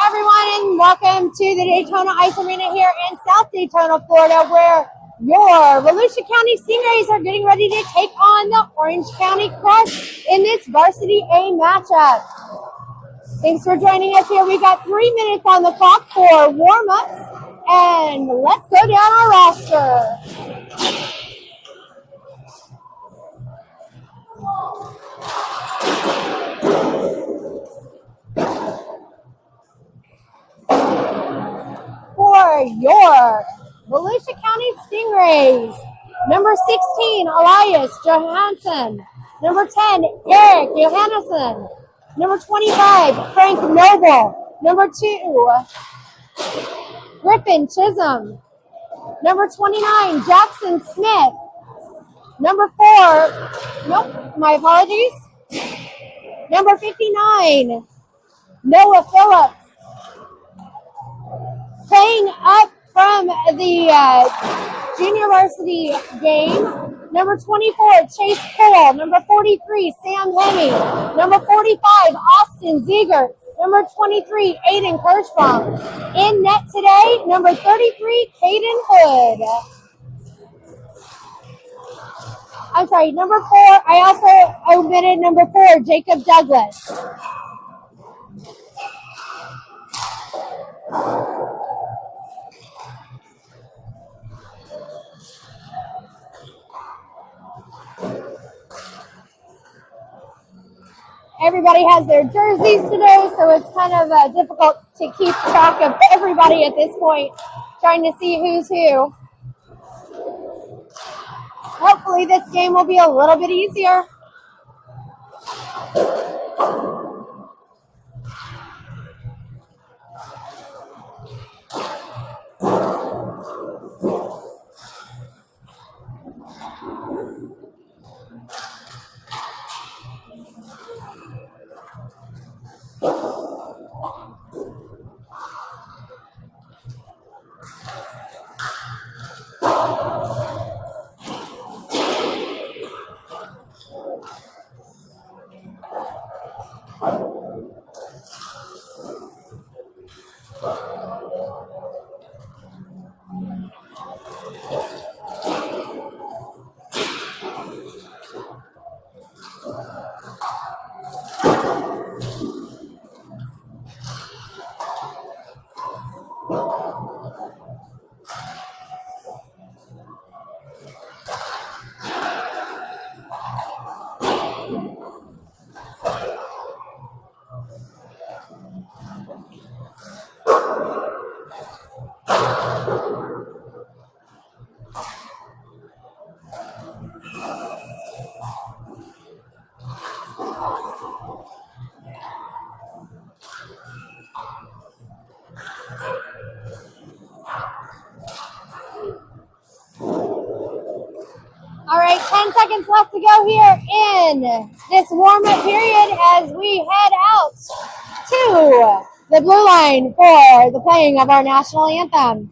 everyone, and welcome to the Daytona Ice Arena here in South Daytona, Florida, where your Volusia County Stingrays are getting ready to take on the Orange County Crush in this Varsity A matchup. Thanks for joining us here. We got 3 minutes on the clock for warm-ups, and let's go down our roster. For your Volusia County Stingrays, number 16, Elias Johansson. Number 10, Eric Johannesson. Number 25, Frank Noble. Number 2, Griffin Chisholm. Number 29, Jackson Smith. Number 4, nope, my apologies. Number 59, Noah Phillips. Playing up from the junior varsity game, number 24, Chase Cole. Number 43, Sam Hemme. Number 45, Austin Ziegert. Number 23, Aiden Kirschbaum. In net today, number 33, Caden Hood. I'm sorry, number 4, I also omitted number 4, Jacob Douglas. Everybody has their jerseys today, so it's kind of difficult to keep track of everybody at this point, trying to see who's who. Hopefully this game will be a little bit easier. All right, 10 seconds left to go here in this warm-up period as we head out to the blue line for the playing of our national anthem.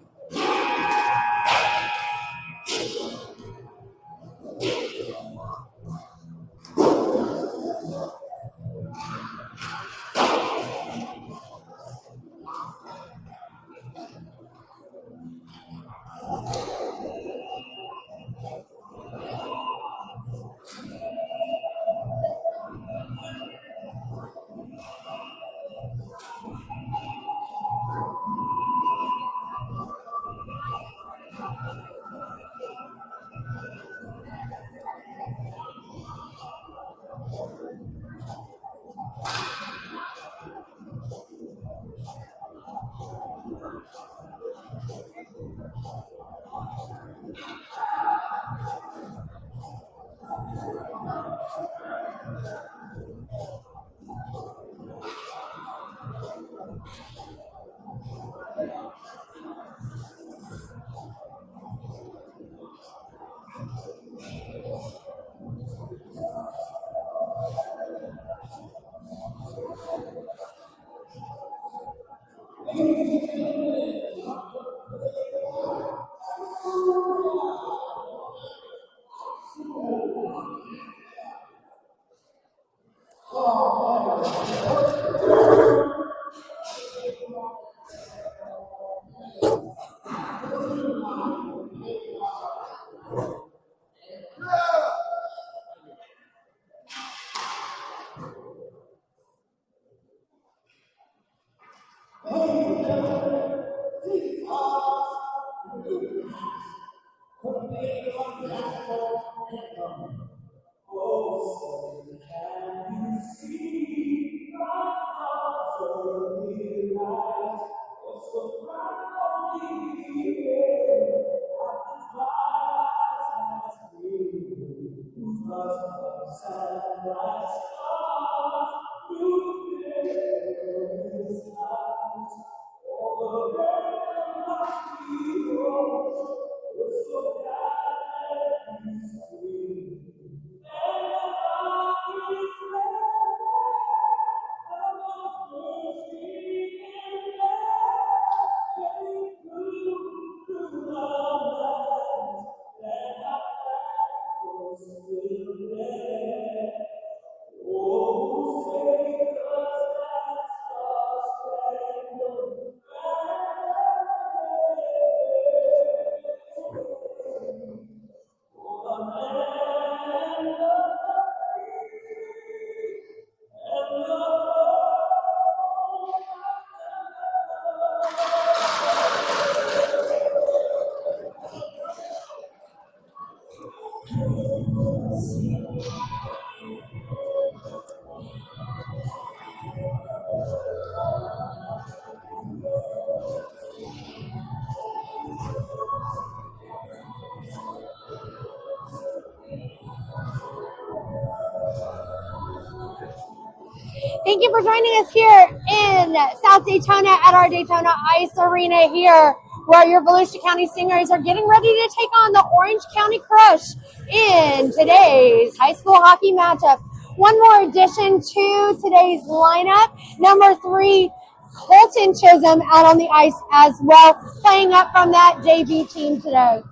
Thank you for joining us here in South Daytona at our Daytona Ice Arena here, where your Volusia County Stingrays are getting ready to take on the Orange County Crush in today's high school hockey matchup. One more addition to today's lineup. Number 3, Colton Chisholm out on the ice as well, playing up from that JV team today.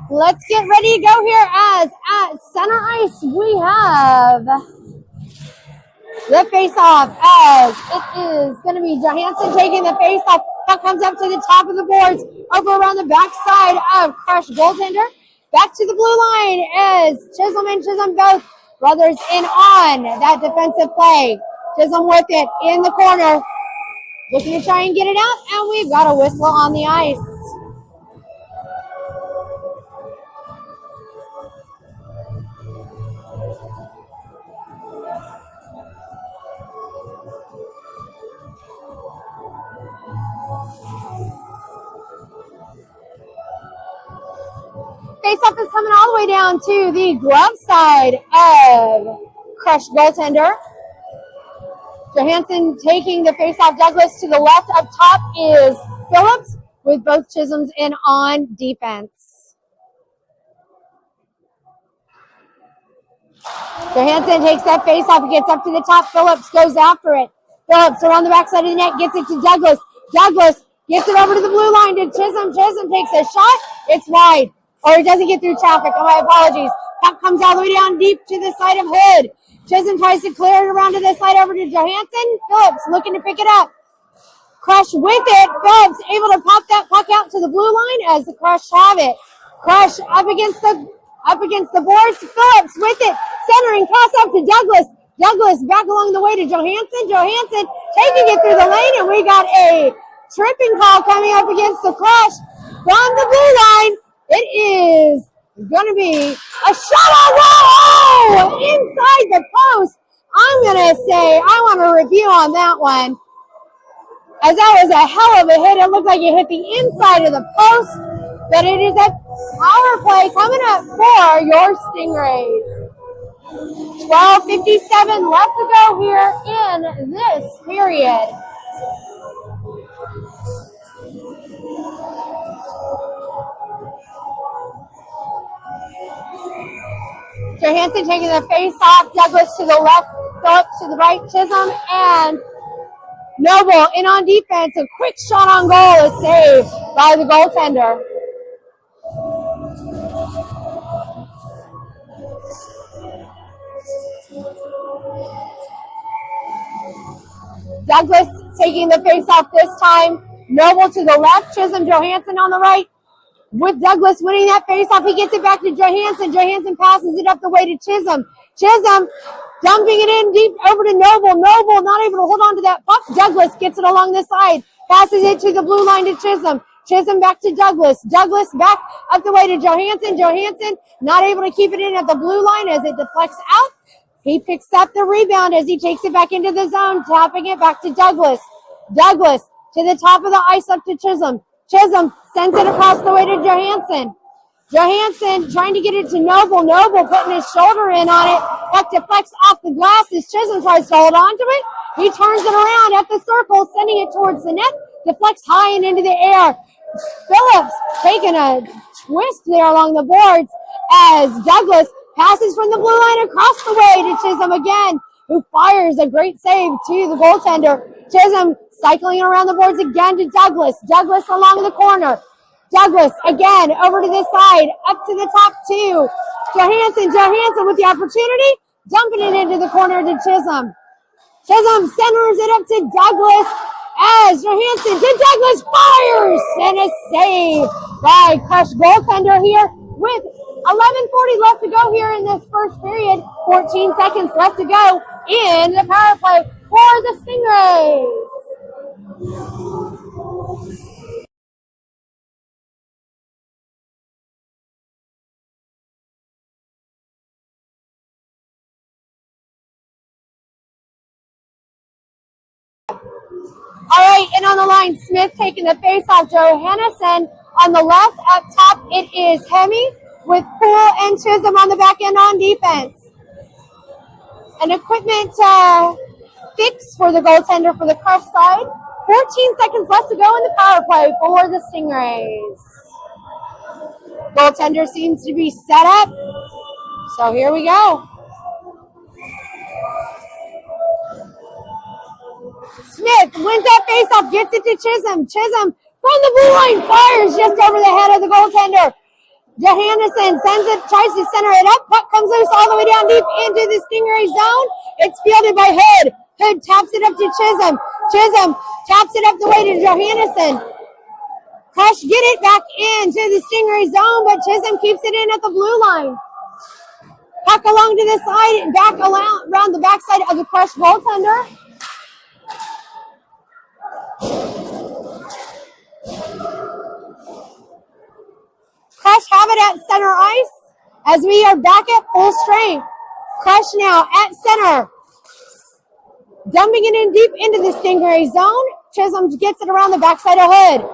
Let's get ready to go here as at center ice we have the face-off as it is going to be Johansson taking the face-off. Puck comes up to the top of the boards over around the backside of Crush goaltender. Back to the blue line as Chisholm and Chisholm both brothers in on that defensive play. Chisholm with it in the corner, looking to try and get it out, and we've got a whistle on the ice. Face-off is coming all the way down to the glove side of Crush goaltender. Johansson taking the face-off. Douglas to the left. Up top is Phillips with both Chisholms in on defense. Johansson takes that face-off. Gets up to the top. Phillips goes after it. Phillips around the backside of the net. Gets it to Douglas. Douglas gets it over to the blue line to Chisholm. Chisholm takes a shot. It's wide. Or it doesn't get through traffic. Oh, my apologies. Puck comes all the way down deep to the side of Hood. Chisholm tries to clear it around to the side over to Johansson. Phillips looking to pick it up. Crush with it. Phillips able to pop that puck out to the blue line as the Crush have it. Crush up against the boards. Phillips with it. Centering pass up to Douglas. Douglas back along the way to Johansson. Johansson taking it through the lane, and we got a tripping call coming up against the Crush from the blue line. It is going to be a shot on goal inside the post. I'm going to say I want a review on that one, as that was a hell of a hit. It looked like it hit the inside of the post, but it is a power play coming up for your Stingrays. 12:57 left to go here in this period. Johansson taking the face off. Douglas to the left. Phillips to the right. Chisholm and Noble in on defense. A quick shot on goal is saved by the goaltender. Douglas taking the face off this time. Noble to the left. Chisholm, Johansson on the right. with Douglas winning that face-off. He gets it back to Johansson. Johansson passes it up the way to Chisholm. Chisholm dumping it in deep over to Noble. Noble not able to hold on to that puck. Douglas gets it along the side. Passes it to the blue line to Chisholm. Chisholm back to Douglas. Douglas back up the way to Johansson. Johansson not able to keep it in at the blue line as it deflects out. He picks up the rebound as he takes it back into the zone, tapping it back to Douglas. Douglas to the top of the ice up to Chisholm. Chisholm sends it across the way to Johansson. Johansson trying to get it to Noble. Noble putting his shoulder in on it. Puck deflects off the glass as Chisholm tries to hold on to it. He turns it around at the circle, sending it towards the net. Deflects high and into the air. Phillips taking a twist there along the boards as Douglas passes from the blue line across the way to Chisholm again, who fires a great save to the goaltender. Chisholm cycling around the boards again to Douglas. Douglas along the corner. Douglas again over to this side, up to the top two. Johansson with the opportunity, dumping it into the corner to Chisholm. Chisholm centers it up to Douglas as Johansson to Douglas fires and a save by Crush goaltender here with 11:40 left to go here in this first period. 14 seconds left to go in the power play for the Stingrays. All right, and on the line, Smith taking the face-off. Johansson on the left. Up top, it is Hemi with Poole and Chisholm on the back end on defense. An equipment fix for the goaltender for the Crush side. 14 seconds left to go in the power play for the Stingrays. Goaltender seems to be set up. So here we go. Smith wins that faceoff, gets it to Chisholm. Chisholm from the blue line fires just over the head of the goaltender. Johansson sends it, tries to center it up. Puck comes loose all the way down deep into the Stingray zone. It's fielded by Hood. Hood taps it up to Chisholm. Chisholm taps it up the way to Johansson. Crush get it back into the Stingray zone, but Chisholm keeps it in at the blue line. Puck along to the side and back around the backside of the Crush goaltender. Crush have it at center ice as we are back at full strength. Crush now at center. Dumping it in deep into the Stingray zone. Chisholm gets it around the backside of Hood.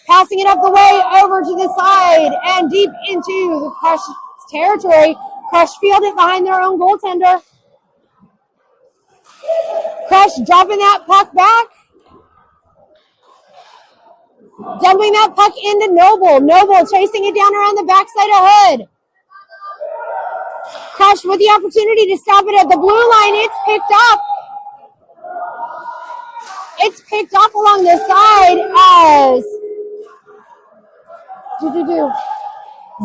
Passing it up the way over to the side and deep into the Crush territory. Crush field it behind their own goaltender. Crush dropping that puck back. Dumping that puck into Noble. Noble chasing it down around the backside of Hood. Crush with the opportunity to stop it at the blue line. It's picked up. It's picked up along the side as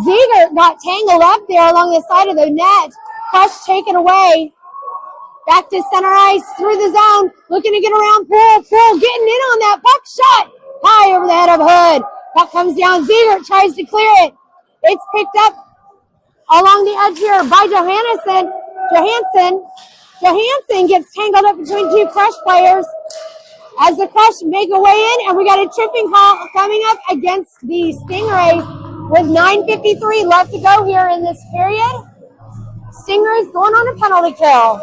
Ziegert got tangled up there along the side of the net. Crush take it away. Back to center ice through the zone. Looking to get around Poole. Poole getting in on that puck shot. High over the head of Hood. Puck comes down. Ziegert tries to clear it. It's picked up along the edge here by Johansson. Johansson gets tangled up between two Crush players as the Crush make a way in, and we got a tripping call coming up against the Stingrays with 9:53 left to go here in this period. Stingrays going on a penalty kill.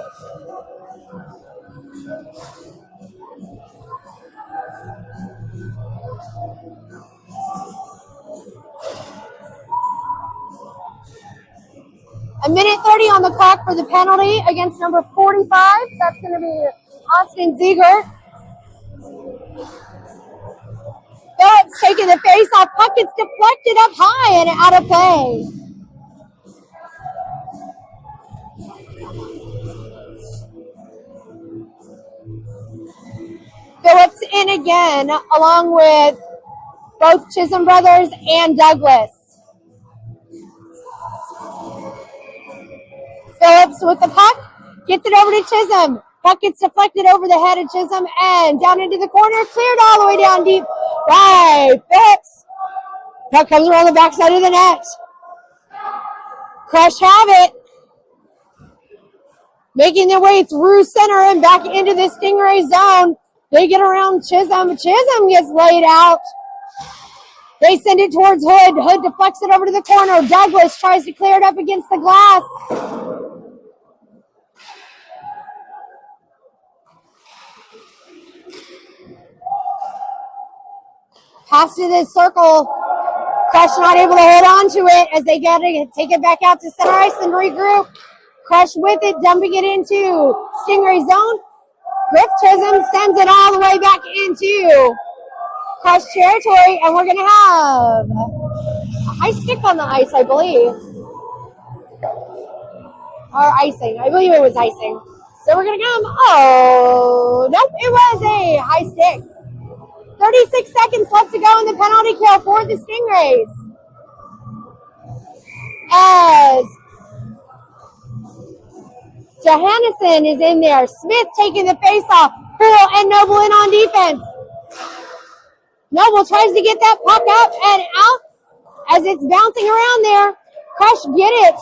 A minute 30 on the clock for the penalty against number 45. That's going to be Austin Ziegert. Phillips taking the face-off. Puck gets deflected up high and out of play. Phillips in again, along with both Chisholm brothers and Douglas. Phillips with the puck, gets it over to Chisholm. Puck gets deflected over the head of Chisholm and down into the corner, cleared all the way down deep by Phillips. Puck comes around the backside of the net. Crush have it. Making their way through center and back into the Stingray zone. They get around Chisholm. Chisholm gets laid out. They send it towards Hood. Hood deflects it over to the corner. Douglas tries to clear it up against the glass. Pass to the circle. Crush not able to hold on to it as they get to take it back out to center ice and regroup. Crush with it, dumping it into Stingray zone. Griff Chisholm sends it all the way back into Crush territory, and we're going to have a high stick on the ice, I believe. Or icing. I believe it was icing. So we're going to come. Oh, nope, it was a high stick. 36 seconds left to go in the penalty kill for the Stingrays. As Johannesson is in there. Smith taking the face off. Poole and Noble in on defense. Noble tries to get that puck up and out as it's bouncing around there. Crush get it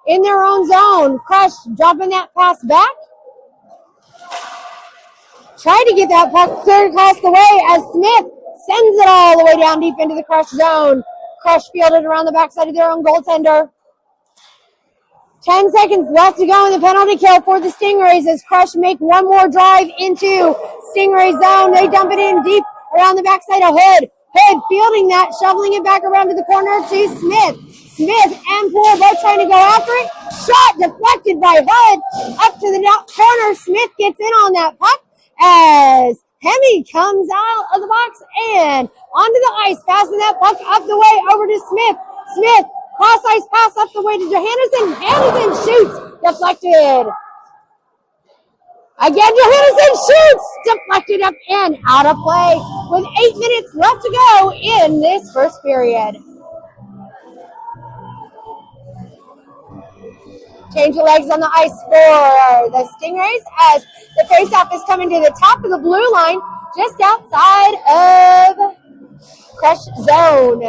in their own zone. Crush dropping that pass back. Try to get that puck cleared across the way as Smith sends it all the way down deep into the Crush zone. Crush fielded around the backside of their own goaltender. 10 seconds left to go in the penalty kill for the Stingrays as Crush make one more drive into Stingray zone. They dump it in deep around the backside of Hood. Hood fielding that, shoveling it back around to the corner to Smith. Smith and Poole both trying to go after it. Shot deflected by Hood. Up to the corner. Smith gets in on that puck as Hemi comes out of the box and onto the ice, passing that puck up the way over to Smith. Smith, cross ice pass up the way to Johannesson. Johannesson shoots, deflected. Again, Johannesson shoots, deflected up and out of play with 8 minutes left to go in this first period. Change of legs on the ice for the Stingrays as the faceoff is coming to the top of the blue line, just outside of Crush zone.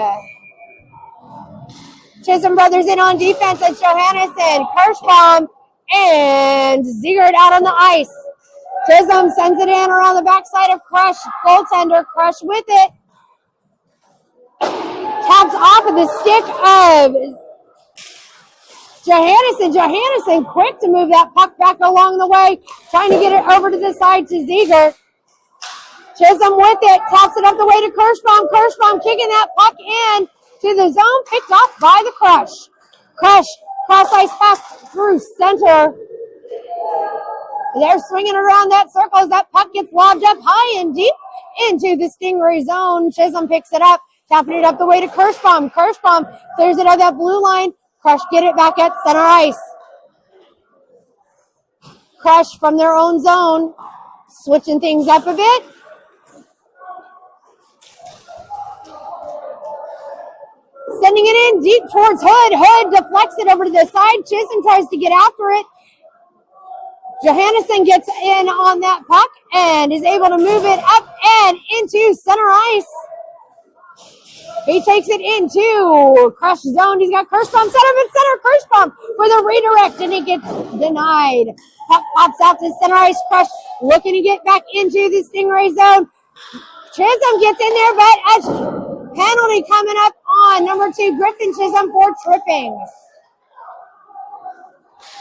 Chisholm brothers in on defense as Johannesson, Kirschbaum, and Ziegert out on the ice. Chisholm sends it in around the backside of Crush. Goaltender Crush with it. Taps off of the stick of Johannesson. Johannesson quick to move that puck back along the way, trying to get it over to the side to Ziegert. Chisholm with it, taps it up the way to Kirschbaum. Kirschbaum kicking that puck in to the zone, picked off by the Crush. Crush, cross ice pass through center. They're swinging around that circle as that puck gets lobbed up high and deep into the Stingray zone. Chisholm picks it up, tapping it up the way to Kirschbaum. Kirschbaum clears it out that blue line. Crush get it back at center ice. Crush from their own zone, switching things up a bit. Sending it in deep towards Hood. Hood deflects it over to the side. Chisholm tries to get after it. Johannesson gets in on that puck and is able to move it up and into center ice. He takes it into Crush zone. He's got Kirschbaum set up in center. Kirschbaum for the redirect, and it gets denied. Puck pops out to center ice. Crush looking to get back into the Stingray zone. Chisholm gets in there, but a penalty coming up on number 2, Griffin Chisholm, for tripping.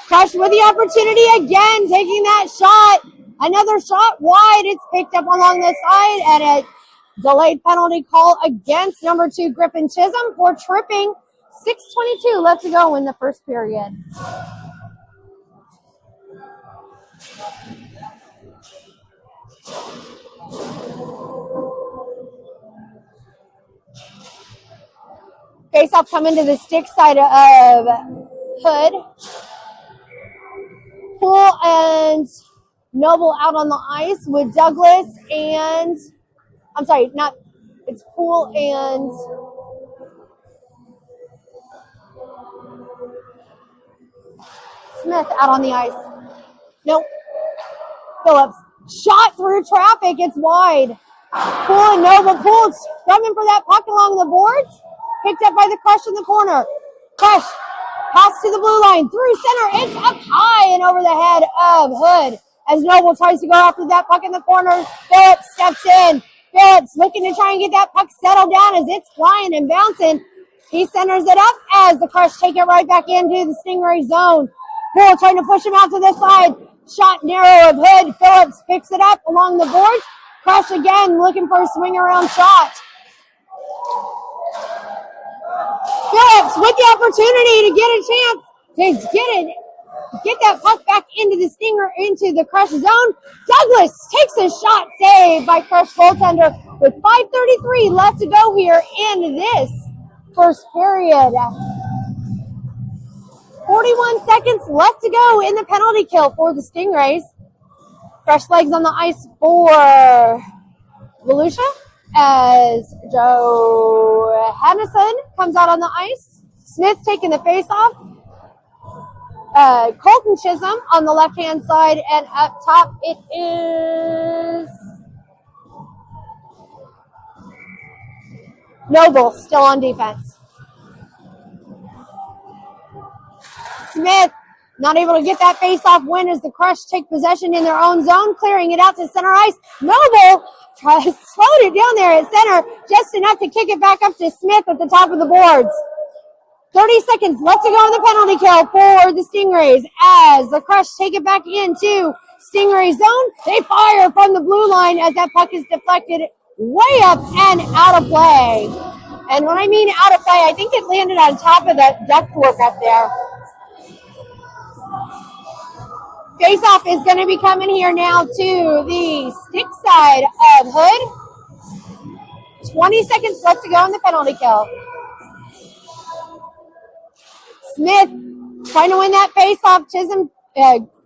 Crush with the opportunity again, taking that shot. Another shot wide. It's picked up along the side, and a delayed penalty call against number 2, Griffin Chisholm, for tripping. 6:22 left to go in the first period. Face-off coming to the stick side of Hood. Poole and Noble out on the ice with Douglas and, I'm sorry, not, it's Poole and Smith out on the ice. Nope. Phillips. Shot through traffic. It's wide. Poole and Noble. Poole coming for that puck along the boards. picked up by the Crush in the corner. Crush, pass to the blue line, through center, it's up high and over the head of Hood. As Noble tries to go after that puck in the corner, Phillips steps in. Phillips looking to try and get that puck settled down as it's flying and bouncing. He centers it up as the Crush take it right back into the Stingray zone. Poole trying to push him out to the side. Shot narrow of Hood. Phillips picks it up along the boards. Crush again looking for a swing around shot. Phillips with the opportunity to get a chance to get that puck back into the Crush zone. Douglas takes a shot saved by Crush goaltender with 5:33 left to go here in this first period. 41 seconds left to go in the penalty kill for the Stingrays. Fresh legs on the ice for Volusia as Joe Hannison comes out on the ice. Smith taking the face-off. Colton Chisholm on the left-hand side, and up top it is Noble still on defense. Smith not able to get that face-off win as the Crush take possession in their own zone, clearing it out to center ice. Noble slowed it down there at center, just enough to kick it back up to Smith at the top of the boards. 30 seconds left to go in the penalty kill for the Stingrays as the Crush take it back into Stingray zone. They fire from the blue line as that puck is deflected way up and out of play. And when I mean out of play, I think it landed on top of that ductwork up there. Face-off is going to be coming here now to the stick side of Hood. 20 seconds left to go in the penalty kill. Smith trying to win that face-off.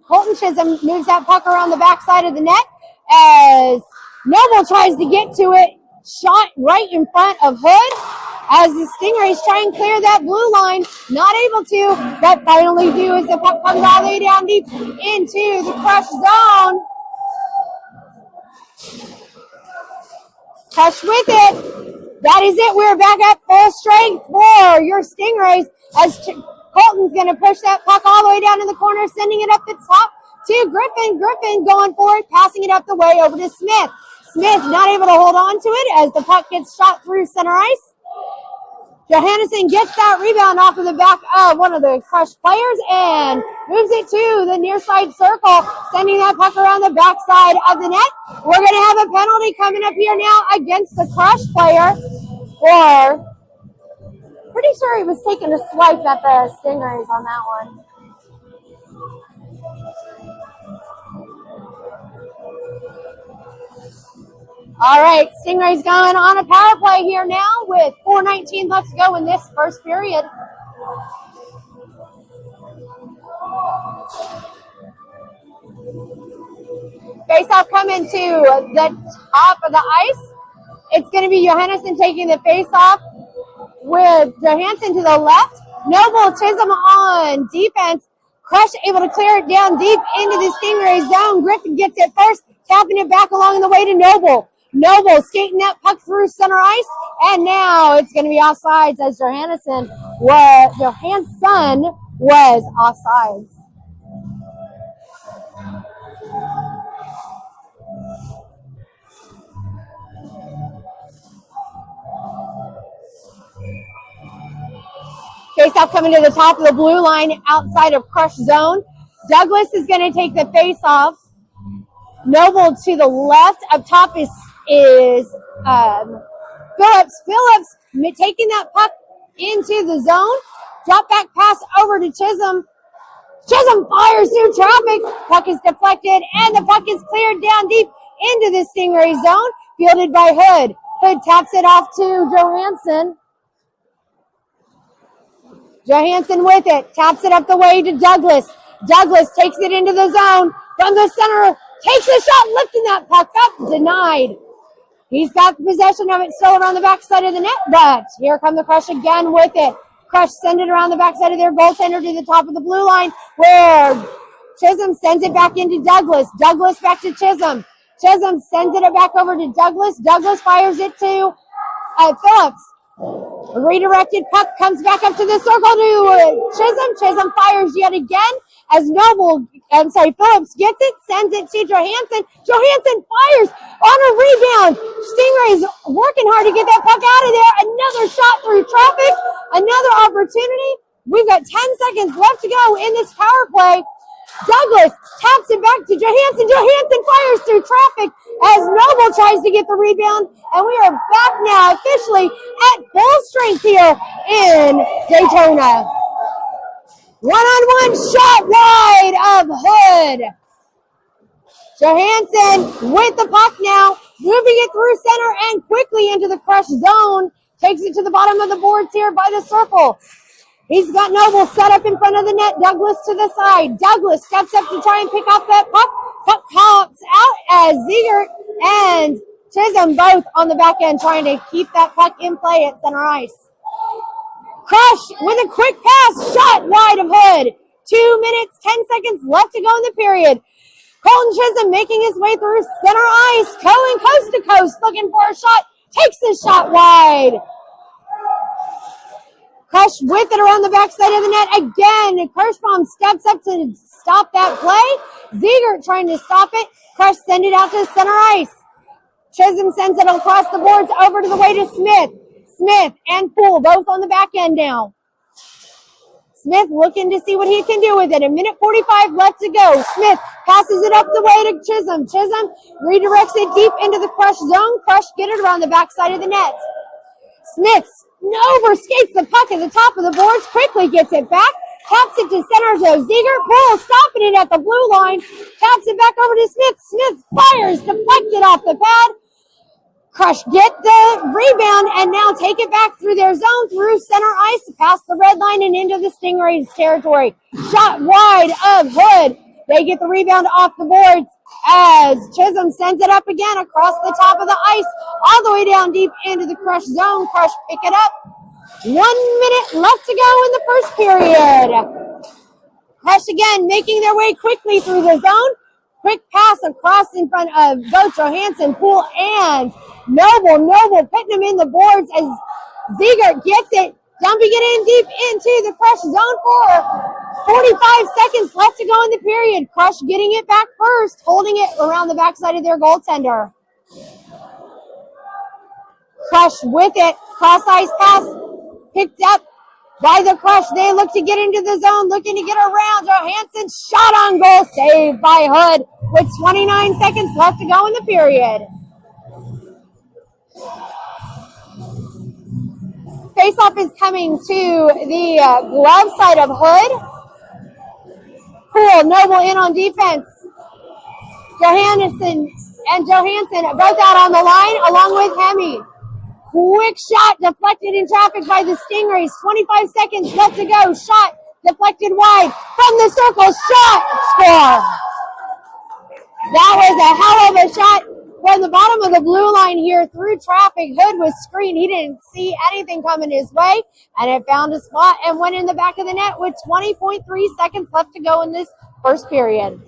Colton Chisholm moves that puck around the backside of the net as Noble tries to get to it. Shot right in front of Hood as the Stingrays try and clear that blue line. Not able to, but finally do as the puck comes all the way down deep into the Crush zone. Crush with it. That is it. We're back at full strength for your Stingrays as Colton's going to push that puck all the way down in the corner, sending it up the top to Griffin. Griffin going for it, passing it up the way over to Smith. Smith not able to hold on to it as the puck gets shot through center ice. Johannesson gets that rebound off of the back of one of the Crush players and moves it to the near side circle, sending that puck around the backside of the net. We're going to have a penalty coming up here now against the Crush player for... Pretty sure he was taking a swipe at the Stingrays on that one. All right, Stingrays going on a power play here now with 4:19 left to go in this first period. Face-off coming to the top of the ice. It's going to be Johannesson taking the face-off with Johansson to the left. Noble Chisholm on defense. Crush able to clear it down deep into the Stingray zone. Griffin gets it first, tapping it back along the way to Noble. Noble skating that puck through center ice, and now it's going to be offsides as Johansson was offsides. Face-off coming to the top of the blue line outside of Crush zone. Douglas is going to take the face-off. Noble to the left. Up top is Phillips. Phillips taking that puck into the zone. Drop back pass over to Chisholm. Chisholm fires through traffic. Puck is deflected, and the puck is cleared down deep into the Stingray zone. Fielded by Hood. Hood taps it off to Johansson. Johansson with it, taps it up the way to Douglas. Douglas takes it into the zone from the center, takes a shot, lifting that puck up, denied. He's got possession of it still around the backside of the net, but here come the Crush again with it. Crush send it around the backside of their goaltender to the top of the blue line, where Chisholm sends it back into Douglas. Douglas back to Chisholm. Chisholm sends it back over to Douglas. Douglas fires it to Phillips. Redirected puck comes back up to the circle to Chisholm. Chisholm fires yet again as Phillips gets it, sends it to Johansson. Johansson fires on a rebound. Stingrays working hard to get that puck out of there. Another shot through traffic. Another opportunity. We've got 10 seconds left to go in this power play. Douglas taps it back to Johansson. Johansson fires through traffic as Noble tries to get the rebound. And we are back now officially at full strength here in Daytona. One-on-one shot wide of Hood. Johansson with the puck now, moving it through center and quickly into the crush zone. Takes it to the bottom of the boards here by the circle. He's got Noble set up in front of the net. Douglas to the side. Douglas steps up to try and pick up that puck. Puck pops out as Ziegert and Chisholm both on the back end trying to keep that puck in play at center ice. Crush with a quick pass. Shot wide of Hood. 2 minutes, 10 seconds left to go in the period. Colton Chisholm making his way through center ice. Going coast to coast looking for a shot. Takes the shot wide. Crush with it around the backside of the net again. Kirschbaum steps up to stop that play. Ziegert trying to stop it. Crush send it out to center ice. Chisholm sends it across the boards over to the way to Smith. Smith and Poole both on the back end now. Smith looking to see what he can do with it. 1:45 left to go. Smith passes it up the way to Chisholm. Chisholm redirects it deep into the Crush zone. Crush get it around the backside of the net. Smith overskates the puck at the top of the boards, quickly gets it back, taps it to center to Ziegert. Poole stopping it at the blue line, taps it back over to Smith. Smith fires, deflected off the pad. Crush get the rebound and now take it back through their zone, through center ice, past the red line and into the Stingrays territory. Shot wide of Hood. They get the rebound off the boards as Chisholm sends it up again across the top of the ice, all the way down deep into the Crush zone. Crush pick it up. 1 minute left to go in the first period. Crush again making their way quickly through the zone. Quick pass across in front of both Johansson, Poole, and Noble. Noble putting them in the boards as Ziegert gets it, dumping it in deep into the Crush zone for 45 seconds left to go in the period. Crush getting it back first, holding it around the backside of their goaltender. Crush with it, cross ice pass, picked up by the Crush. They look to get into the zone, looking to get around. Johansson shot on goal, saved by Hood with 29 seconds left to go in the period. Faceoff is coming to the glove side of Hood. Poole, Noble in on defense. Johansson both out on the line along with Hemi. Quick shot deflected in traffic by the Stingrays. 25 seconds left to go. Shot deflected wide from the circle. Shot, score. That was a hell of a shot from the bottom of the blue line here through traffic. Hood was screened. He didn't see anything coming his way, and it found a spot and went in the back of the net with 20.3 seconds left to go in this first period.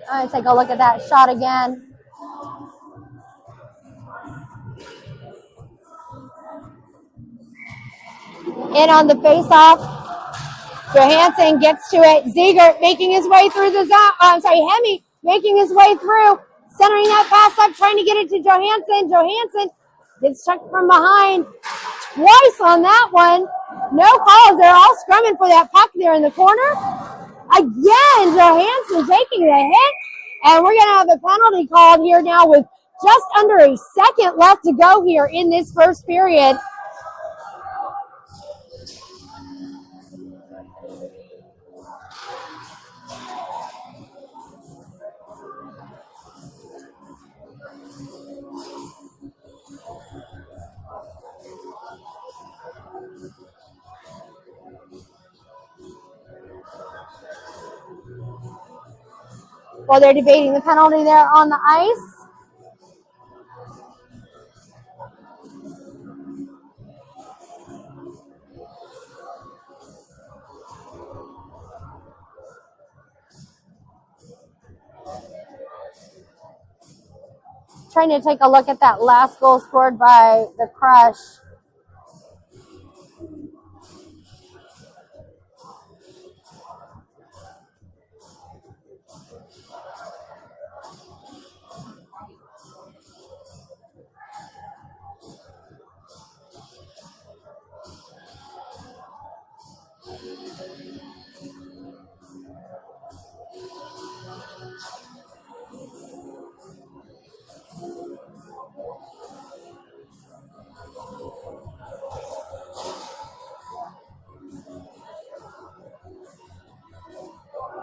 Let's take a look at that shot again. In on the face-off. Johansson gets to it. Ziegert making his way through the zone. Hemi making his way through. Centering that pass up, trying to get it to Johansson. Johansson gets checked from behind twice on that one. No calls. They're all scrumming for that puck there in the corner. Again, Johansson taking the hit. And we're going to have a penalty called here now with just under a second left to go here in this first period. While they're debating the penalty there on the ice. trying to take a look at that last goal scored by the Crush.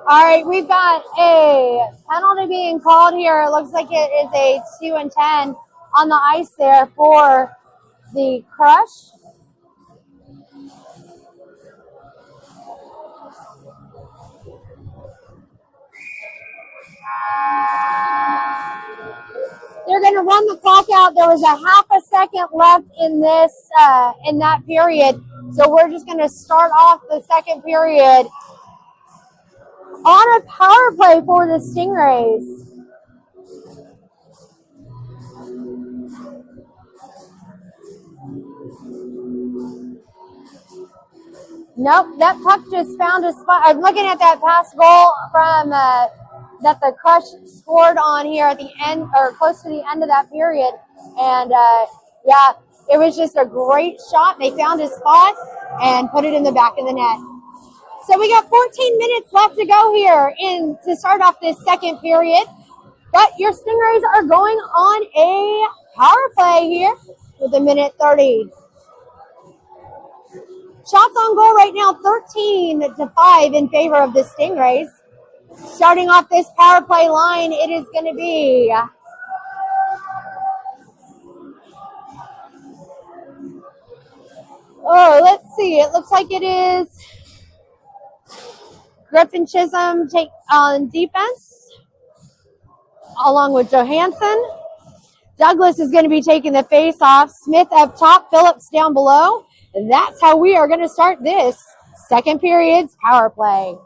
All right, we've got a penalty being called here. It looks like it is a 2 and 10 on the ice there for the Crush. They're going to run the clock out. There was a half a second left in this in that period, so we're just going to start off the second period on a power play for the Stingrays. Nope, that puck just found a spot. I'm looking at that pass goal from that the Crush scored on here at the end, or close to the end of that period. And yeah, it was just a great shot. They found a spot and put it in the back of the net. So we got 14 minutes left to go here to start off this second period. But your Stingrays are going on a power play here with 1:30. Shots on goal right now, 13-5 in favor of the Stingrays. Starting off this power play line, it is going to be let's see. It looks like it is Griffin Chisholm take on defense, along with Johansson. Douglas is going to be taking the face off. Smith up top, Phillips down below. And that's how we are going to start this second period's power play.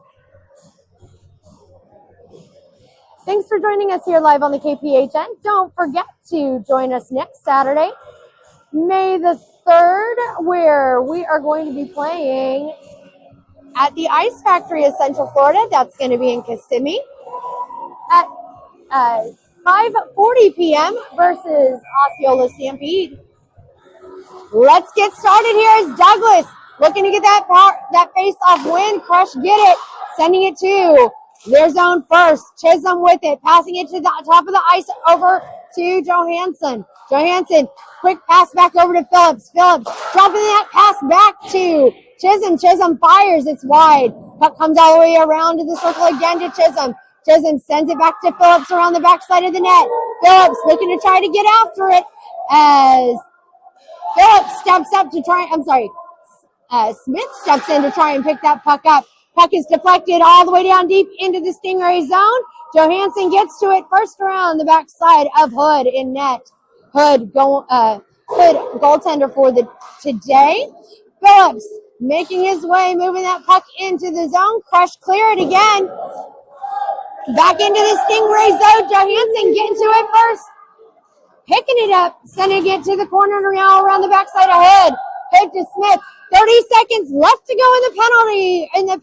Thanks for joining us here live on the KPHN. Don't forget to join us next Saturday, May the 3rd, where we are going to be playing at the Ice Factory of Central Florida. That's going to be in Kissimmee at 5:40 p.m. versus Osceola Stampede. Let's get started here as Douglas looking to get that face-off win. Crush get it, sending it to their zone first. Chisholm with it, passing it to the top of the ice over to Johansson. Johansson, quick pass back over to Phillips. Phillips dropping that pass back to Chisholm. Chisholm fires, it's wide. Puck comes all the way around to the circle again to Chisholm. Chisholm sends it back to Phillips around the backside of the net. Phillips looking to try to get after it as Phillips steps up to try, Smith steps in to try and pick that puck up. Puck is deflected all the way down deep into the Stingray zone. Johansson gets to it first around the backside of Hood in net. Hood goaltender for today. Phillips making his way, moving that puck into the zone. Crush clear it again. Back into the Stingray zone. Johansson getting to it first. Picking it up, sending it to the corner now around the backside of Hood. Hood to Smith. 30 seconds left to go in the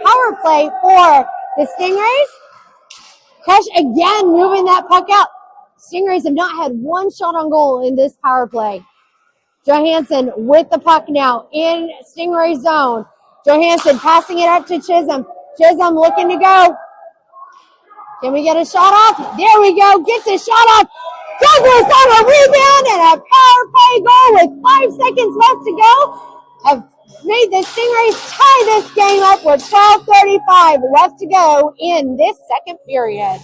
power play for the Stingrays. Crush again moving that puck out. Stingrays have not had one shot on goal in this power play. Johansson with the puck now in Stingray zone. Johansson passing it up to Chisholm. Chisholm looking to go. Can we get a shot off? There we go. Gets a shot off. Douglas on a rebound and a power play goal with 5 seconds left to go. Have made the Stingrays tie this game up with 12:35 left to go in this second period.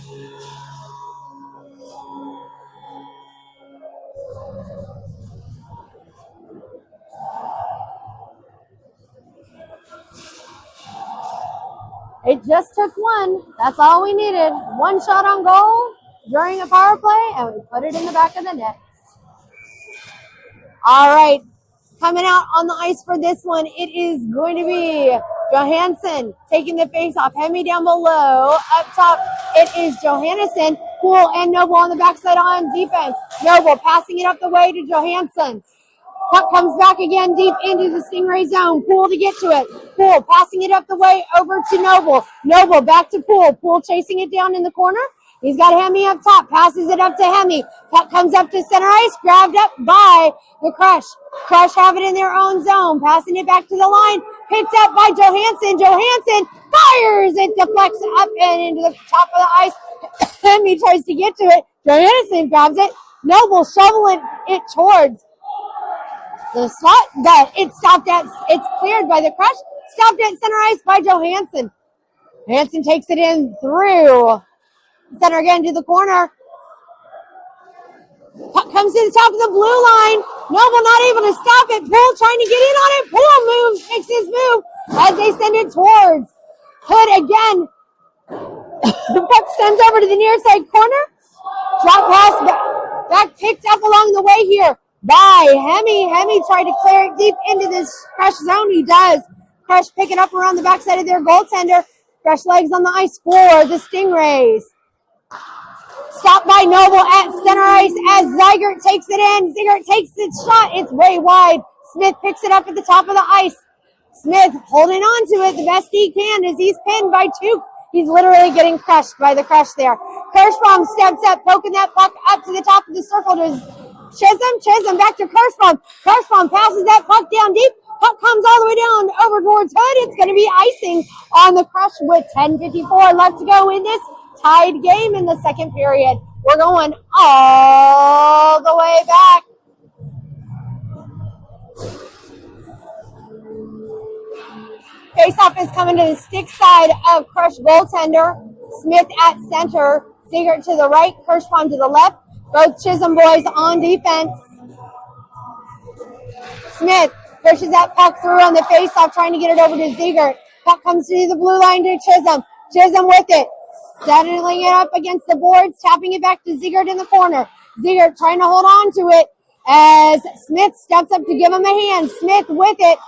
It just took one. That's all we needed. One shot on goal during a power play, and we put it in the back of the net. All right. Coming out on the ice for this one, it is going to be Johansson taking the face off. Hemi down below. Up top, it is Johansson Poole and Noble on the backside on defense. Noble passing it up the way to Johansson. Puck comes back again deep into the Stingray zone. Poole to get to it. Poole passing it up the way over to Noble. Noble back to Poole. Poole chasing it down in the corner. He's got Hemi up top. Passes it up to Hemi. Puck comes up to center ice. Grabbed up by the Crush. Crush have it in their own zone. Passing it back to the line. Picked up by Johansson. Johansson fires. It deflects up and into the top of the ice. Hemi tries to get to it. Johansson grabs it. Noble shoveling it towards the slot that it's cleared by the Crush. Stopped at center ice by Johansson. Johansson takes it in through center again to the corner. Puck comes to the top of the blue line. Noble not able to stop it. Poole trying to get in on it. Poole moves, makes his move as they send it towards Hood again. The puck sends over to the near side corner. Drop pass back picked up along the way here by Hemi. Hemi tried to clear it deep into this Crush zone. He does. Crush pick it up around the backside of their goaltender. Crush legs on the ice for the Stingrays. Stopped by Noble at center ice as Zygert takes it in. Zygert takes its shot. It's way wide. Smith picks it up at the top of the ice. Smith holding on to it the best he can as he's pinned by two. He's literally getting crushed by the Crush there. Kirschbaum steps up, poking that puck up to the top of the circle to Chisholm. Chisholm back to Kirschbaum. Kirschbaum passes that puck down deep. Puck comes all the way down over towards Hood. It's going to be icing on the Crush with 10:54 left to go in this tied game in the second period. We're going all the way back. Faceoff is coming to the stick side of Crush goaltender. Smith at center. Ziegert to the right. Kirschbaum to the left. Both Chisholm boys on defense. Smith pushes that puck through on the faceoff, trying to get it over to Ziegert. Puck comes to the blue line to Chisholm. Chisholm with it. Settling it up against the boards, tapping it back to Ziegert in the corner. Ziegert trying to hold on to it as Smith steps up to give him a hand. Smith with it.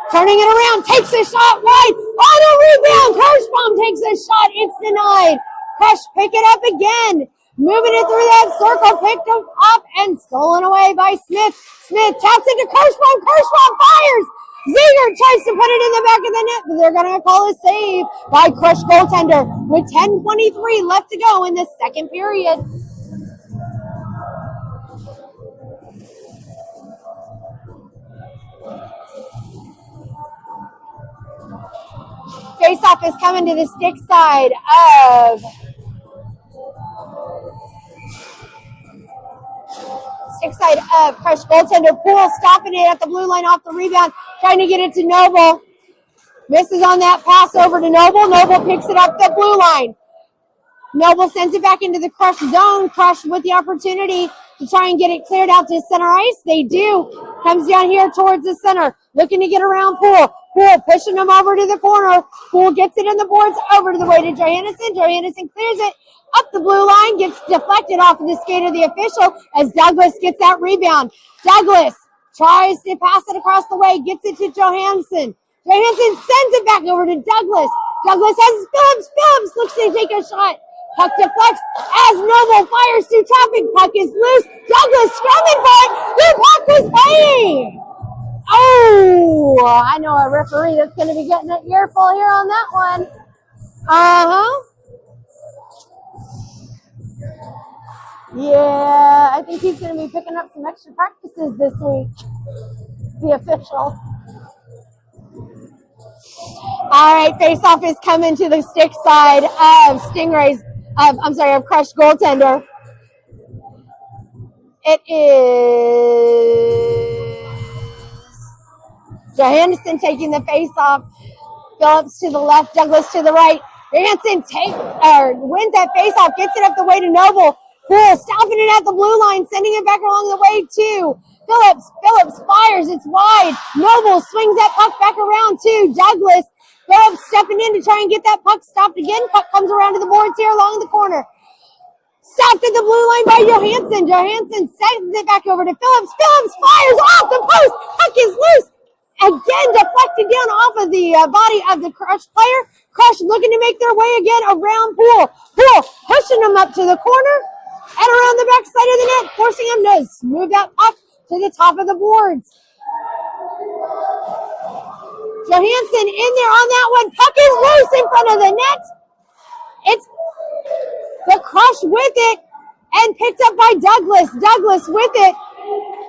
Turning it around, takes a shot wide. On a rebound, Kirschbaum takes a shot. It's denied. Crush pick it up again. Moving it through that circle, picked up and stolen away by Smith. Smith taps into Kirschbaum. Kirschbaum fires. Ziegert tries to put it in the back of the net, but they're going to call a save by Crush goaltender with 10:23 left to go in the second period. Faceoff is coming to the stick side of Crush goaltender. Poole stopping it at the blue line off the rebound, trying to get it to Noble. Misses on that pass over to Noble. Noble picks it up the blue line. Noble sends it back into the Crush zone. Crush with the opportunity to try and get it cleared out to center ice. They do. Comes down here towards the center, looking to get around Poole. Poole pushing him over to the corner. Poole gets it in the boards over to the way to Johansson. Johansson clears it up the blue line, gets deflected off of the skate of the official as Douglas gets that rebound. Douglas tries to pass it across the way, gets it to Johansson. Johansson sends it back over to Douglas. Douglas has Phillips. Phillips looks to take a shot. Puck deflects as Noble fires through traffic. Puck is loose. Douglas scrumming for it. The puck was playing. Oh, I know a referee that's going to be getting an earful here on that one. Yeah, I think he's going to be picking up some extra practices this week. The official. All right, faceoff is coming to the stick side of Stingrays. Of Crush goaltender. It is Johansson taking the faceoff. Phillips to the left, Douglas to the right. Johansson wins that faceoff, gets it up the way to Noble. Poole stopping it at the blue line, sending it back along the way to Phillips. Phillips fires, it's wide. Noble swings that puck back around to Douglas. Phillips stepping in to try and get that puck stopped again. Puck comes around to the boards here along the corner. Stopped at the blue line by Johansson. Johansson sends it back over to Phillips. Phillips fires off the post. Puck is loose. Again, deflected down off of the body of the Crush player. Crush looking to make their way again around Pool. Pool pushing them up to the corner and around the back side of the net, forcing him to move that puck to the top of the boards. Johansson in there on that one. Puck is loose in front of the net. It's the Crush with it and picked up by Douglas. Douglas with it.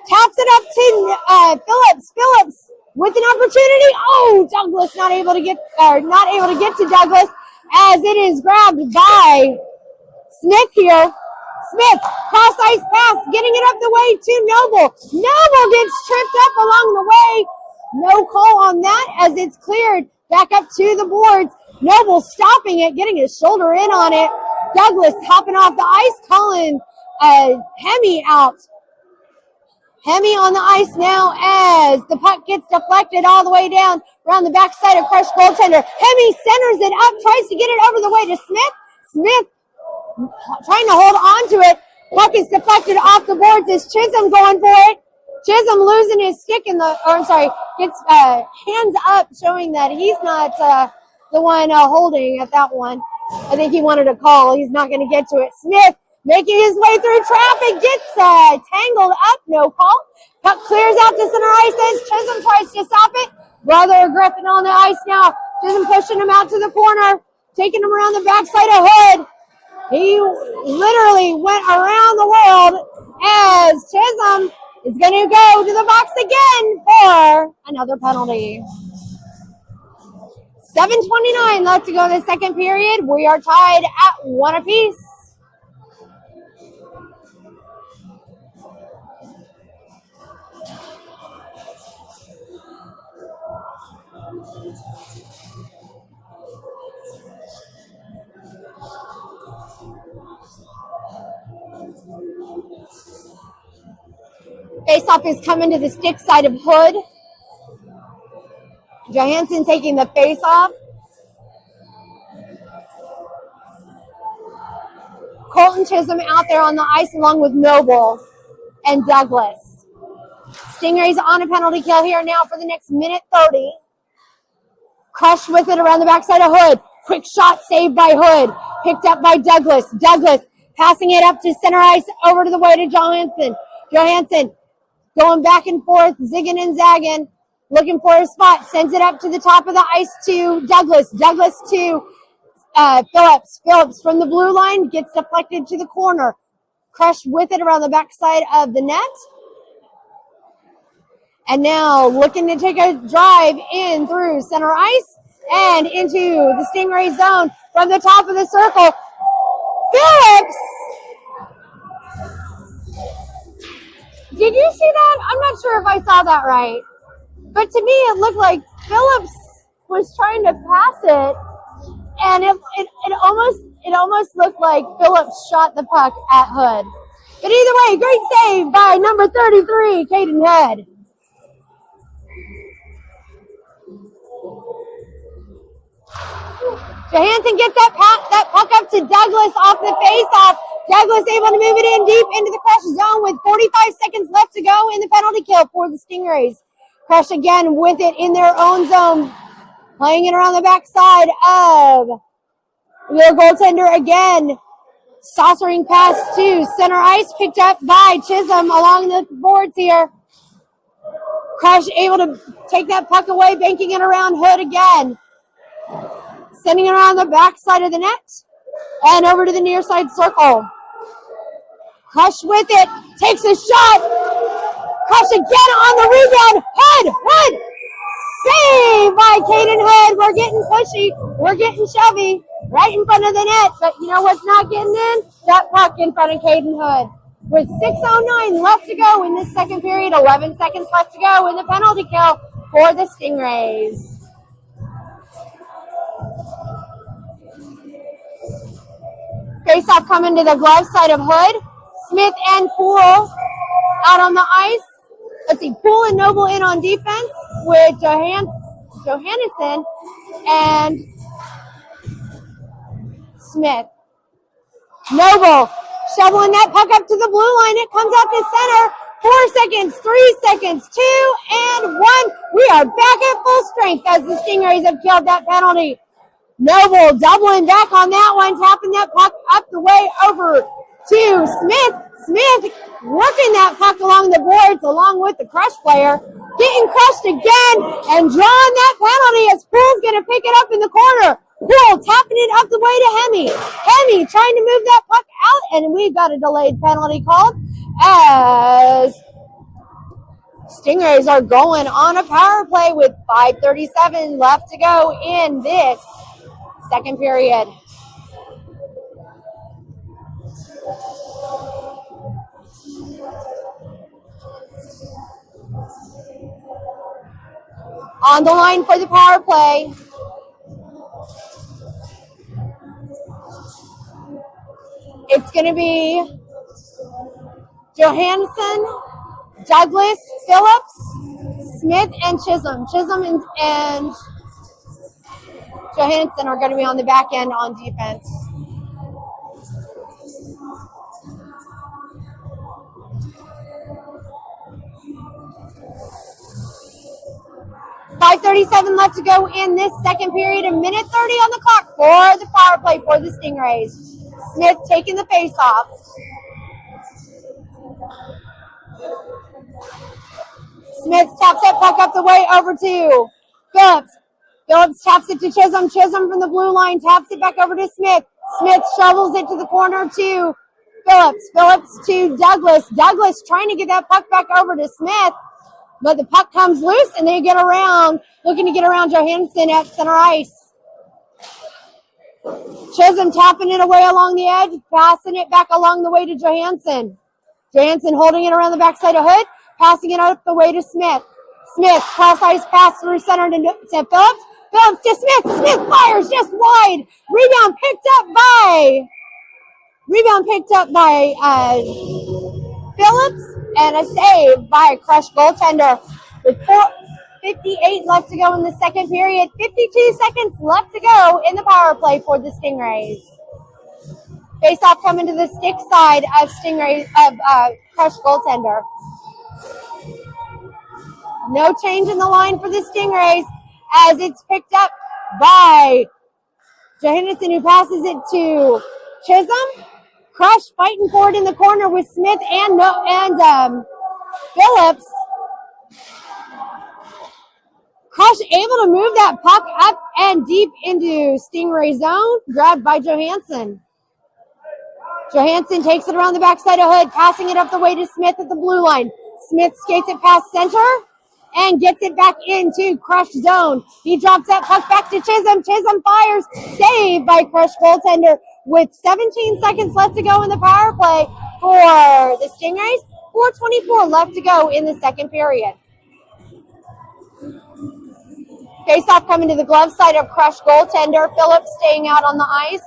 Taps it up to Phillips. Phillips with an opportunity. Oh, Douglas not able to get to Douglas as it is grabbed by Smith here. Smith, cross ice pass, getting it up the way to Noble. Noble gets tripped up along the way. No call on that as it's cleared back up to the boards. Noble stopping it, getting his shoulder in on it. Douglas hopping off the ice, calling Hemi out. Hemi on the ice now as the puck gets deflected all the way down around the backside of Crush goaltender. Hemi centers it up, tries to get it over the way to Smith. Smith trying to hold on to it. Puck is deflected off the boards. Is Chisholm going for it? Chisholm losing his stick gets hands up, showing that he's not the one holding at that one. I think he wanted a call. He's not going to get to it. Smith making his way through traffic, gets tangled up, no call. Puck clears out to center ice as Chisholm tries to stop it. Brother Griffin on the ice now. Chisholm pushing him out to the corner, taking him around the backside of Hood. He literally went around the world as Chisholm is going to go to the box again for another penalty. 7:29 left to go in the second period. We are tied at 1 apiece. Faceoff is coming to the stick side of Hood. Johansson taking the faceoff. Colton Chisholm out there on the ice along with Noble and Douglas. Stingrays on a penalty kill here now for the next minute 30. Crush with it around the backside of Hood. Quick shot saved by Hood. Picked up by Douglas. Douglas passing it up to center ice over to the way to Johansson. Johansson going back and forth, zigging and zagging, looking for a spot, sends it up to the top of the ice to Douglas. Douglas to Phillips. Phillips from the blue line gets deflected to the corner. Crush with it around the backside of the net. And now looking to take a drive in through center ice and into the Stingray zone from the top of the circle. Phillips! Did you see that? I'm not sure if I saw that right. But to me, it looked like Phillips was trying to pass it, and it almost looked like Phillips shot the puck at Hood. But either way, great save by number 33, Caden Hood. Johansson gets that puck up to Douglas off the faceoff. Douglas able to move it in deep into the Crush zone with 45 seconds left to go in the penalty kill for the Stingrays. Crush again with it in their own zone, playing it around the backside of their goaltender again. Saucering pass to center ice, picked up by Chisholm along the boards here. Crush able to take that puck away, banking it around Hood again. Sending it around the backside of the net and over to the near side circle. Crush with it, takes a shot. Crush again on the rebound. Hood! Saved by Caden Hood. We're getting pushy. We're getting shovey right in front of the net. But you know what's not getting in? That puck in front of Caden Hood. With 6:09 left to go in this second period, 11 seconds left to go in the penalty kill for the Stingrays. Face-off coming to the glove side of Hood. Smith and Poole out on the ice. Let's see, Poole and Noble in on defense with Johansson and Smith. Noble shoveling that puck up to the blue line. It comes out to center. 4 seconds, 3 seconds, 2 and 1. We are back at full strength as the Stingrays have killed that penalty. Noble doubling back on that one, tapping that puck up the way over to Smith. Smith working that puck along the boards along with the Crush player. Getting crushed again and drawing that penalty as Poole's going to pick it up in the corner. Poole tapping it up the way to Hemi. Hemi trying to move that puck out, and we've got a delayed penalty called as Stingrays are going on a power play with 5:37 left to go in this second period. On the line for the power play, it's going to be Johansson, Douglas, Phillips, Smith, and Chisholm. Chisholm and Johansson are going to be on the back end on defense. .537 left to go in this second period. A minute 30 on the clock for the power play for the Stingrays. Smith taking the face-off. Smith taps that puck up the way over to Phillips. Phillips taps it to Chisholm. Chisholm from the blue line taps it back over to Smith. Smith shovels it to the corner to Phillips. Phillips to Douglas. Douglas trying to get that puck back over to Smith. But the puck comes loose and they get around, looking to get around Johansson at center ice. Chisholm tapping it away along the edge, passing it back along the way to Johansson. Johansson holding it around the backside of Hood, passing it up the way to Smith. Smith, cross-ice pass through center to Phillips. Phillips to Smith. Smith fires just wide. Rebound picked up by Phillips, and a save by a Crush goaltender. With 4:58 left to go in the second period, 52 seconds left to go in the power play for the Stingrays. Face-off coming to the stick side of Crush goaltender. No change in the line for the Stingrays as it's picked up by Johansson, who passes it to Chisholm. Crush fighting for it in the corner with Smith and Phillips. Crush able to move that puck up and deep into Stingray zone, grabbed by Johansson. Johansson takes it around the backside of Hood, passing it up the way to Smith at the blue line. Smith skates it past center and gets it back into Crush zone. He drops that puck back to Chisholm. Chisholm fires, saved by Crush goaltender. With 17 seconds left to go in the power play for the Stingrays, 4:24 left to go in the second period. Face-off coming to the glove side of Crush goaltender. Phillips staying out on the ice.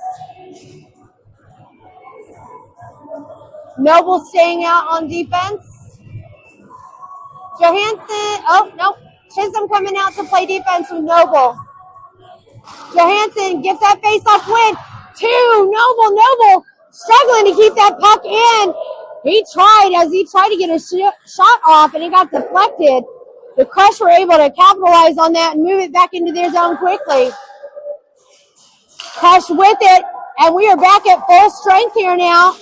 Noble staying out on defense. Chisholm coming out to play defense with Noble. Johansson gets that face-off win. Noble struggling to keep that puck in. He tried to get a shot off, and it got deflected. The Crush were able to capitalize on that and move it back into their zone quickly. Crush with it, and we are back at full strength here now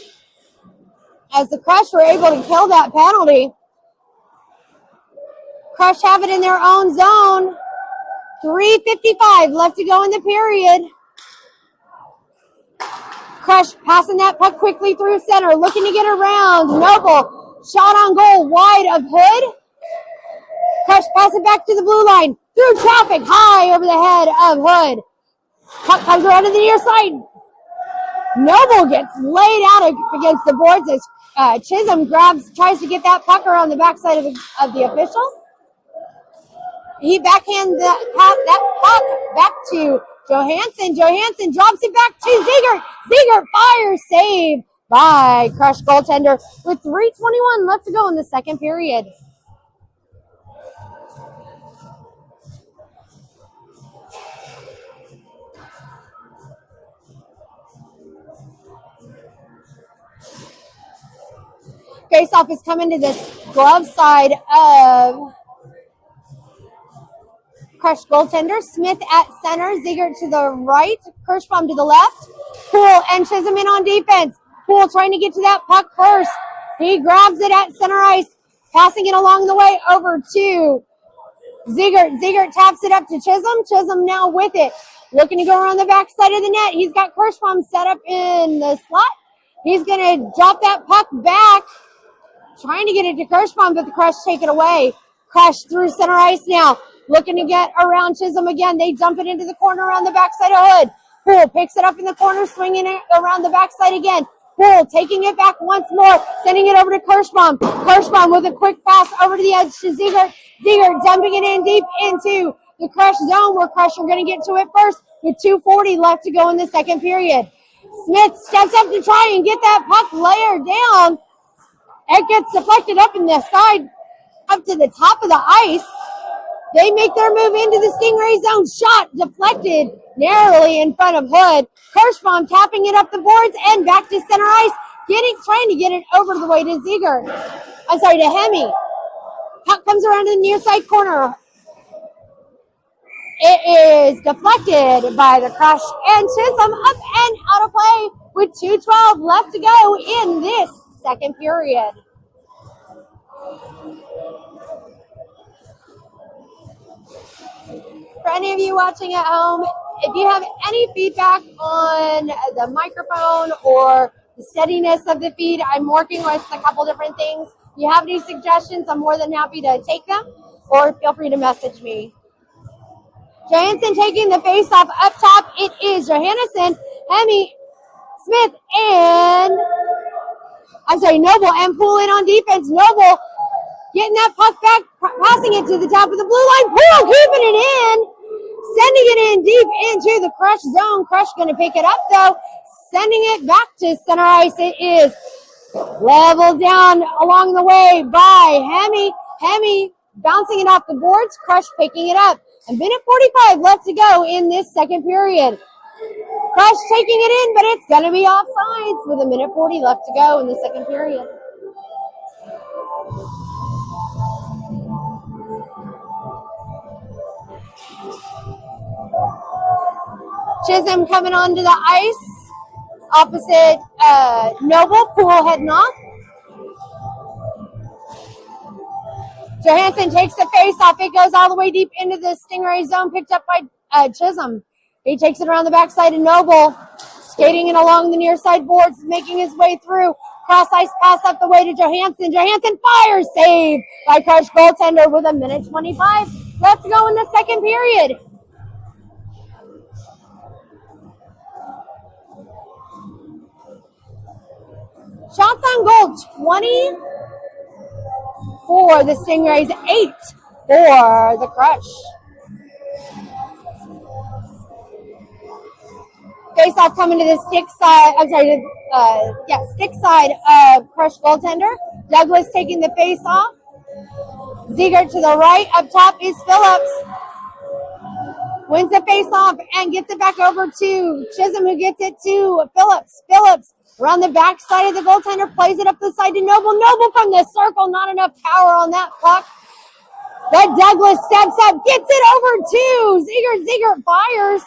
as the Crush were able to kill that penalty. Crush have it in their own zone. 3:55 left to go in the period. Crush passing that puck quickly through center, looking to get around. Noble, shot on goal, wide of Hood. Crush pass it back to the blue line, through traffic, high over the head of Hood. Puck comes around to the near side. Noble gets laid out against the boards as Chisholm tries to get that puck around the backside of the official. He backhands that puck back to Johansson. Johansson drops it back to Ziegert. Ziegert fires, save by Crush goaltender with 3:21 left to go in the second period. Face-off is coming to this glove side of Crush goaltender. Smith at center. Ziegert to the right. Kirschbaum to the left. Poole and Chisholm in on defense. Poole trying to get to that puck first. He grabs it at center ice. Passing it along the way over to Ziegert. Ziegert taps it up to Chisholm. Chisholm now with it. Looking to go around the backside of the net. He's got Kirschbaum set up in the slot. He's going to drop that puck back. Trying to get it to Kirschbaum, but the Crush take it away. Crush through center ice now. Looking to get around Chisholm again. They dump it into the corner around the backside of Hood. Poole picks it up in the corner, swinging it around the backside again. Poole taking it back once more, sending it over to Kirschbaum. Kirschbaum with a quick pass over to the edge to Ziegert. Ziegert dumping it in deep into the Crush zone, where Crush are going to get to it first with 2:40 left to go in the second period. Smith steps up to try and get that puck layered down. It gets deflected up in the side, up to the top of the ice. They make their move into the Stingray zone. Shot deflected narrowly in front of Hood. Kirschbaum tapping it up the boards and back to center ice, trying to get it over the way to Ziegert. To Hemi. Puck comes around to the near side corner. It is deflected by the Crush, and Chisholm up and out of play with 2:12 left to go in this second period. For any of you watching at home, if you have any feedback on the microphone or the steadiness of the feed, I'm working with a couple different things. If you have any suggestions, I'm more than happy to take them, or feel free to message me. Johansson taking the face-off up top. It is Johannesson, Hemi, Smith, and Noble and Poole in on defense. Noble getting that puck back, passing it to the top of the blue line. Poole keeping it in, sending it in deep into the Crush zone. Crush going to pick it up, though, sending it back to center ice. It is leveled down along the way by Hemi. Hemi bouncing it off the boards. Crush picking it up. A minute 45 left to go in this second period. Crush taking it in, but it's going to be offsides with a minute 40 left to go in the second period. Chisholm coming onto the ice opposite Noble. Poole heading off. Johansson takes the face off. It goes all the way deep into the Stingray zone, picked up by Chisholm. He takes it around the backside of Noble, skating it along the near side boards, making his way through. Cross ice pass up the way to Johansson. Johansson fires, save by Crush goaltender with a minute 25 left to go in the second period. Shots on goal, 20 for the Stingrays, 8 for the Crush. Face off coming to the stick side. Stick side of Crush goaltender. Douglas taking the face off. Ziegert to the right. Up top is Phillips. Wins the face off and gets it back over to Chisholm, who gets it to Phillips. Phillips around the back side of the goaltender, plays it up the side to Noble. Noble from the circle, not enough power on that puck. But Douglas steps up, gets it over to Ziegert. Ziegert fires.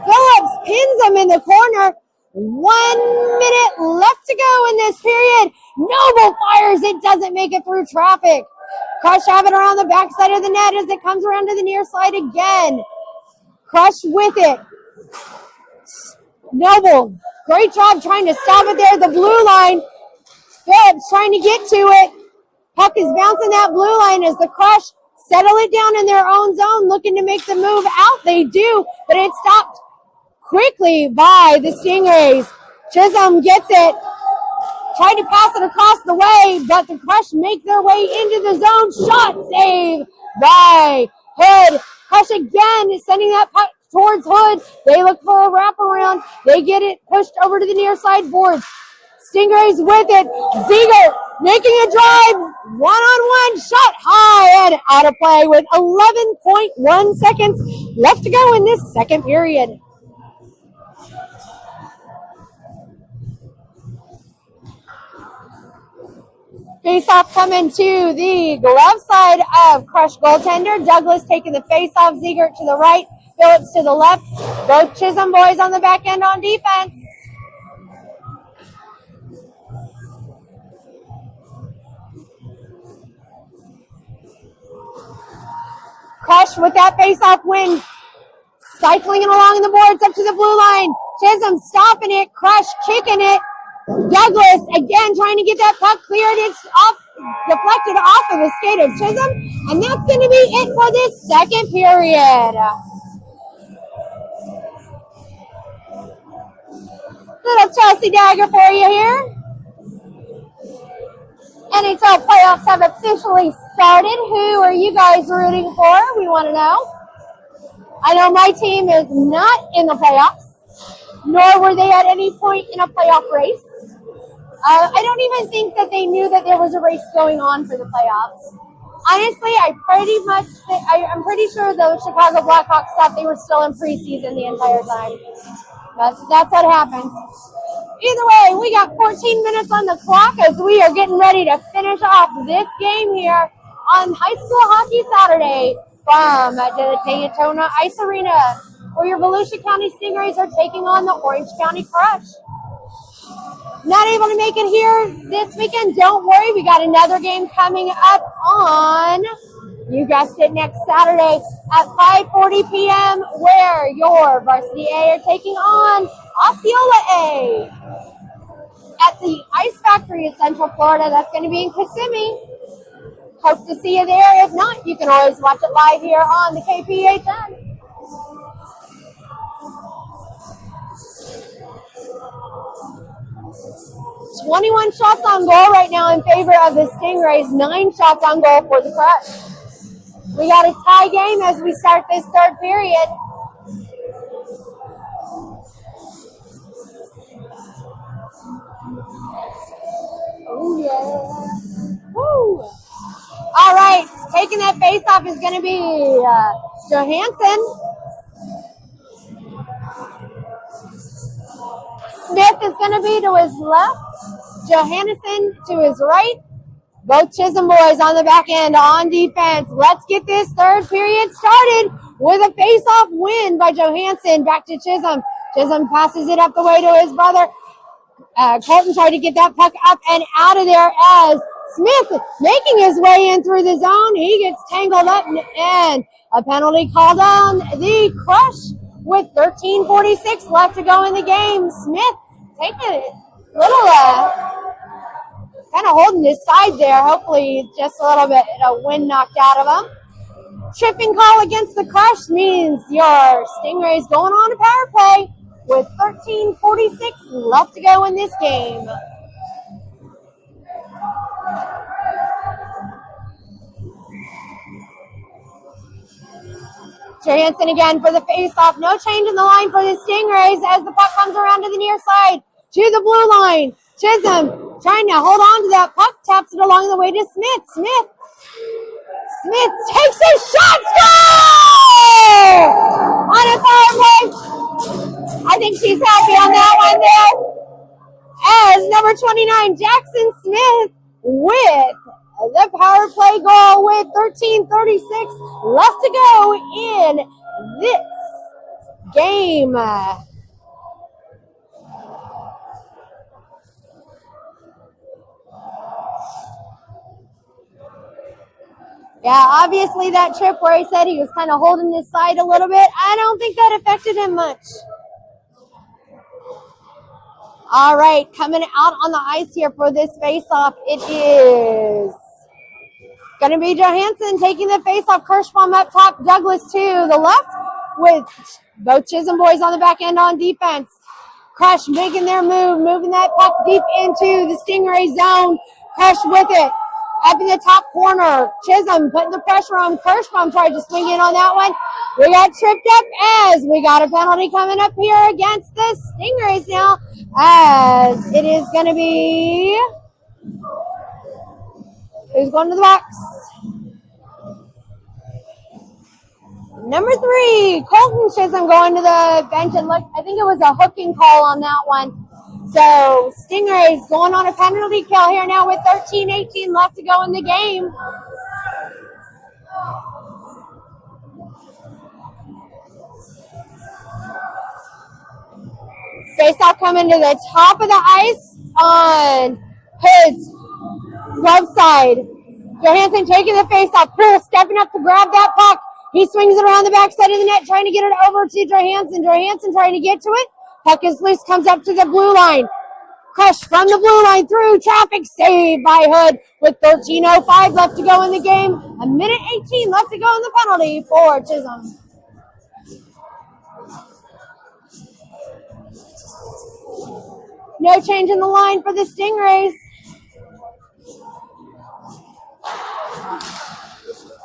Phillips pins him in the corner. 1 minute left to go in this period. Noble fires. It doesn't make it through traffic. Crush have it around the backside of the net as it comes around to the near side again. Crush with it. Noble, great job trying to stop it there. The blue line. Phillips trying to get to it. Puck is bouncing that blue line as the Crush settle it down in their own zone, looking to make the move out. They do, but it's stopped quickly by the Stingrays. Chisholm gets it. Tried to pass it across the way, but the Crush make their way into the zone. Shot save by Hood. Crush again sending that puck towards Hood. They look for a wraparound. They get it pushed over to the near side boards. Stingrays with it. Ziegert making a drive. One-on-one shot high and out of play with 11.1 seconds left to go in this second period. Face-off coming to the glove side of Crush goaltender. Douglas taking the face-off. Ziegert to the right. Phillips to the left. Both Chisholm boys on the back end on defense. Crush with that face-off win. Cycling it along the boards up to the blue line. Chisholm stopping it. Crush kicking it. Douglas again trying to get that puck cleared. It's deflected off of the skate of Chisholm. And that's going to be it for this second period. Little Chelsea dagger for you here. NHL playoffs have officially started. Who are you guys rooting for? We want to know. I know my team is not in the playoffs, nor were they at any point in a playoff race. I don't even think that they knew that there was a race going on for the playoffs. Honestly, I'm pretty sure the Chicago Blackhawks thought they were still in preseason the entire time. That's what happens. Either way, we got 14 minutes on the clock as we are getting ready to finish off this game here on High School Hockey Saturday from the Daytona Ice Arena, where your Volusia County Stingrays are taking on the Orange County Crush. Not able to make it here this weekend, don't worry. We got another game coming up on, you guessed it, next Saturday at 5:40 p.m. where your Varsity A are taking on Osceola A at the Ice Factory in Central Florida. That's going to be in Kissimmee. Hope to see you there. If not, you can always watch it live here on the KPHN. "21 shots on goal right now in favor of the Stingrays. 9 shots on goal for the Crush. We got a tie game as we start this third period. Oh, yeah. Woo. All right, taking that face-off is going to be Johansson. Smith is going to be to his left. Johansson to his right. Both Chisholm boys on the back end on defense. Let's get this third period started with a face-off win by Johansson. Back to Chisholm. Chisholm passes it up the way to his brother. Colton tried to get that puck up and out of there as Smith making his way in through the zone. He gets tangled up and a penalty called on the Crush with 13:46 left to go in the game. Smith taking it a little, kind of holding his side there. Hopefully just a little bit of wind knocked out of him. Tripping call against the Crush means your Stingrays going on a power play with 13:46 left to go in this game. Johansson again for the face-off. No change in the line for the Stingrays as the puck comes around to the near side to the blue line. Chisholm trying to hold on to that puck, taps it along the way to Smith. Smith takes a shot, score! On a power play. I think she's happy on that one there. As number 29, Jackson Smith with the power play goal with 13:36 left to go in this game. Yeah, obviously that trip where he said he was kind of holding his side a little bit, I don't think that affected him much. All right, coming out on the ice here for this face-off, it is going to be Johansson taking the face-off. Kirschbaum up top, Douglas to the left with both Chisholm boys on the back end on defense. Crush making their move, moving that puck deep into the Stingray zone. Crush with it. Up in the top corner, Chisholm putting the pressure on. Kirschbaum tried to swing in on that one. We got tripped up as we got a penalty coming up here against the Stingrays now, as it is going to be, who's going to the box? Number 3, Colton Chisholm going to the bench, and look, I think it was a hooking call on that one. So Stingrays going on a penalty kill here now with 13-18 left to go in the game. Face-off coming to the top of the ice on Hood's left side. Johansson taking the face-off. Poole stepping up to grab that puck. He swings it around the backside of the net, trying to get it over to Johansson. Johansson trying to get to it. Puck is loose, comes up to the blue line. Crush from the blue line through traffic, saved by Hood with 13:05 left to go in the game. 1:18 left to go in the penalty for Chisholm. No change in the line for the Stingrays.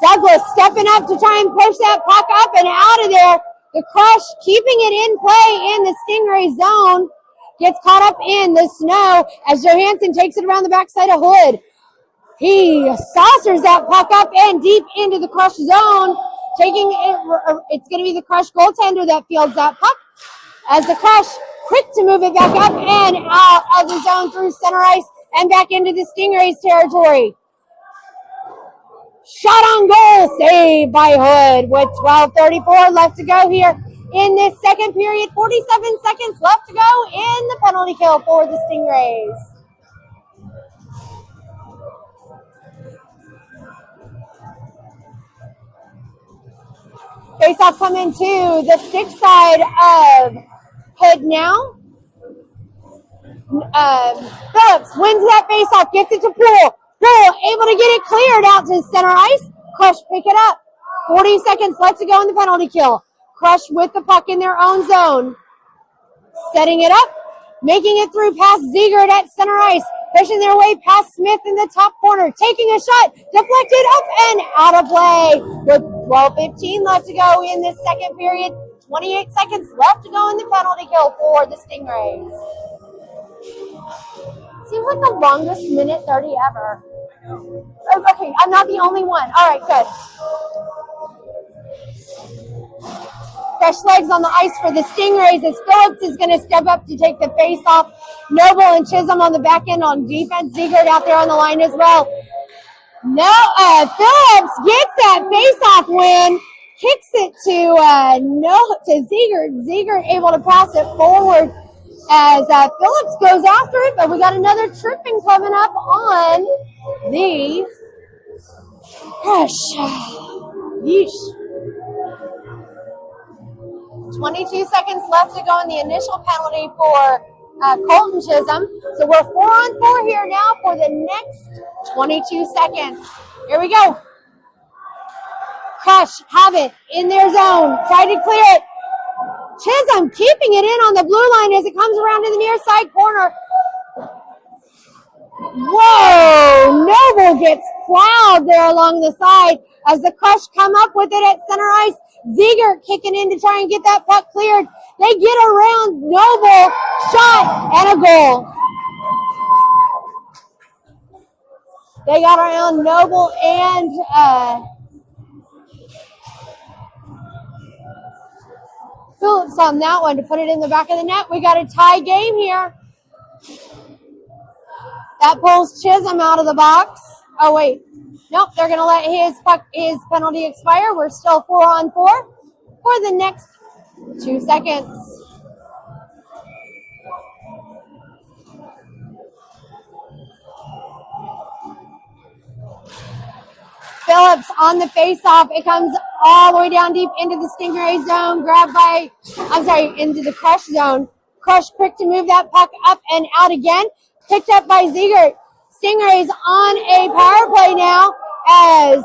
Douglas stepping up to try and push that puck up and out of there. The Crush keeping it in play in the Stingray zone. Gets caught up in the snow as Johansson takes it around the backside of Hood. He saucers that puck up and deep into the Crush zone. Taking it, it's going to be the Crush goaltender that fields that puck. As the Crush quick to move it back up and out of the zone through center ice and back into the Stingrays territory. Shot on goal, saved by Hood with 12:34 left to go here in this second period. 47 seconds left to go in the penalty kill for the Stingrays. Face-off coming to the stick side of Hood now. Phillips wins that face-off, gets it to Poole. Poole able to get it cleared out to center ice. Crush pick it up. 40 seconds left to go in the penalty kill. Crush with the puck in their own zone. Setting it up. Making it through past Ziegert at center ice. Pushing their way past Smith in the top corner. Taking a shot. Deflected up and out of play. With 12:15 left to go in this second period. 28 seconds left to go in the penalty kill for the Stingrays. Seems like the longest minute 30 ever. Okay, I'm not the only one. All right, good. Fresh legs on the ice for the Stingrays as Phillips is going to step up to take the face off. Noble and Chisholm on the back end on defense. Ziegert out there on the line as well. Phillips gets that face-off win. Kicks it to Ziegert. Ziegert able to pass it forward as Phillips goes after it, but we got another tripping coming up on the Crush. Yeesh. 22 seconds left to go in the initial penalty for Colton Chisholm. So we're 4-on-4 here now for the next 22 seconds. Here we go. Crush have it in their zone. Try to clear it. Chisholm keeping it in on the blue line as it comes around to the near side corner. Whoa! Noble gets plowed there along the side as the Crush come up with it at center ice. Ziegert kicking in to try and get that puck cleared. They get around Noble, shot, and a goal. They got around Noble and Phillips on that one to put it in the back of the net. We got a tie game here. That pulls Chisholm out of the box. Oh, wait. Nope, they're going to let his penalty expire. We're still 4-on-4 for the next 2 seconds. Phillips on the face-off. It comes all the way down deep into the Stingray zone. Into the Crush zone. Crush quick to move that puck up and out again. Picked up by Ziegert. Stingrays on a power play now as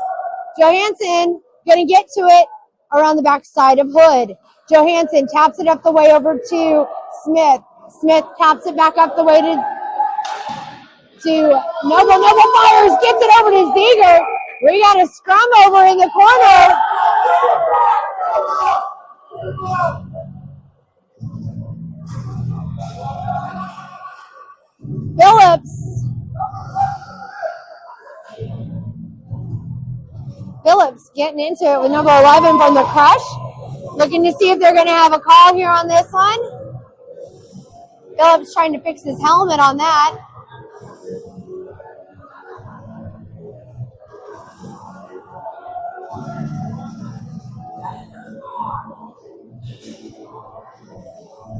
Johansson going to get to it around the backside of Hood. Johansson taps it up the way over to Smith. Smith taps it back up the way to Noble. Noble fires, gets it over to Ziegert. We got a scrum over in the corner. Phillips getting into it with number 11 from the Crush. Looking to see if they're going to have a call here on this one. Phillips trying to fix his helmet on that.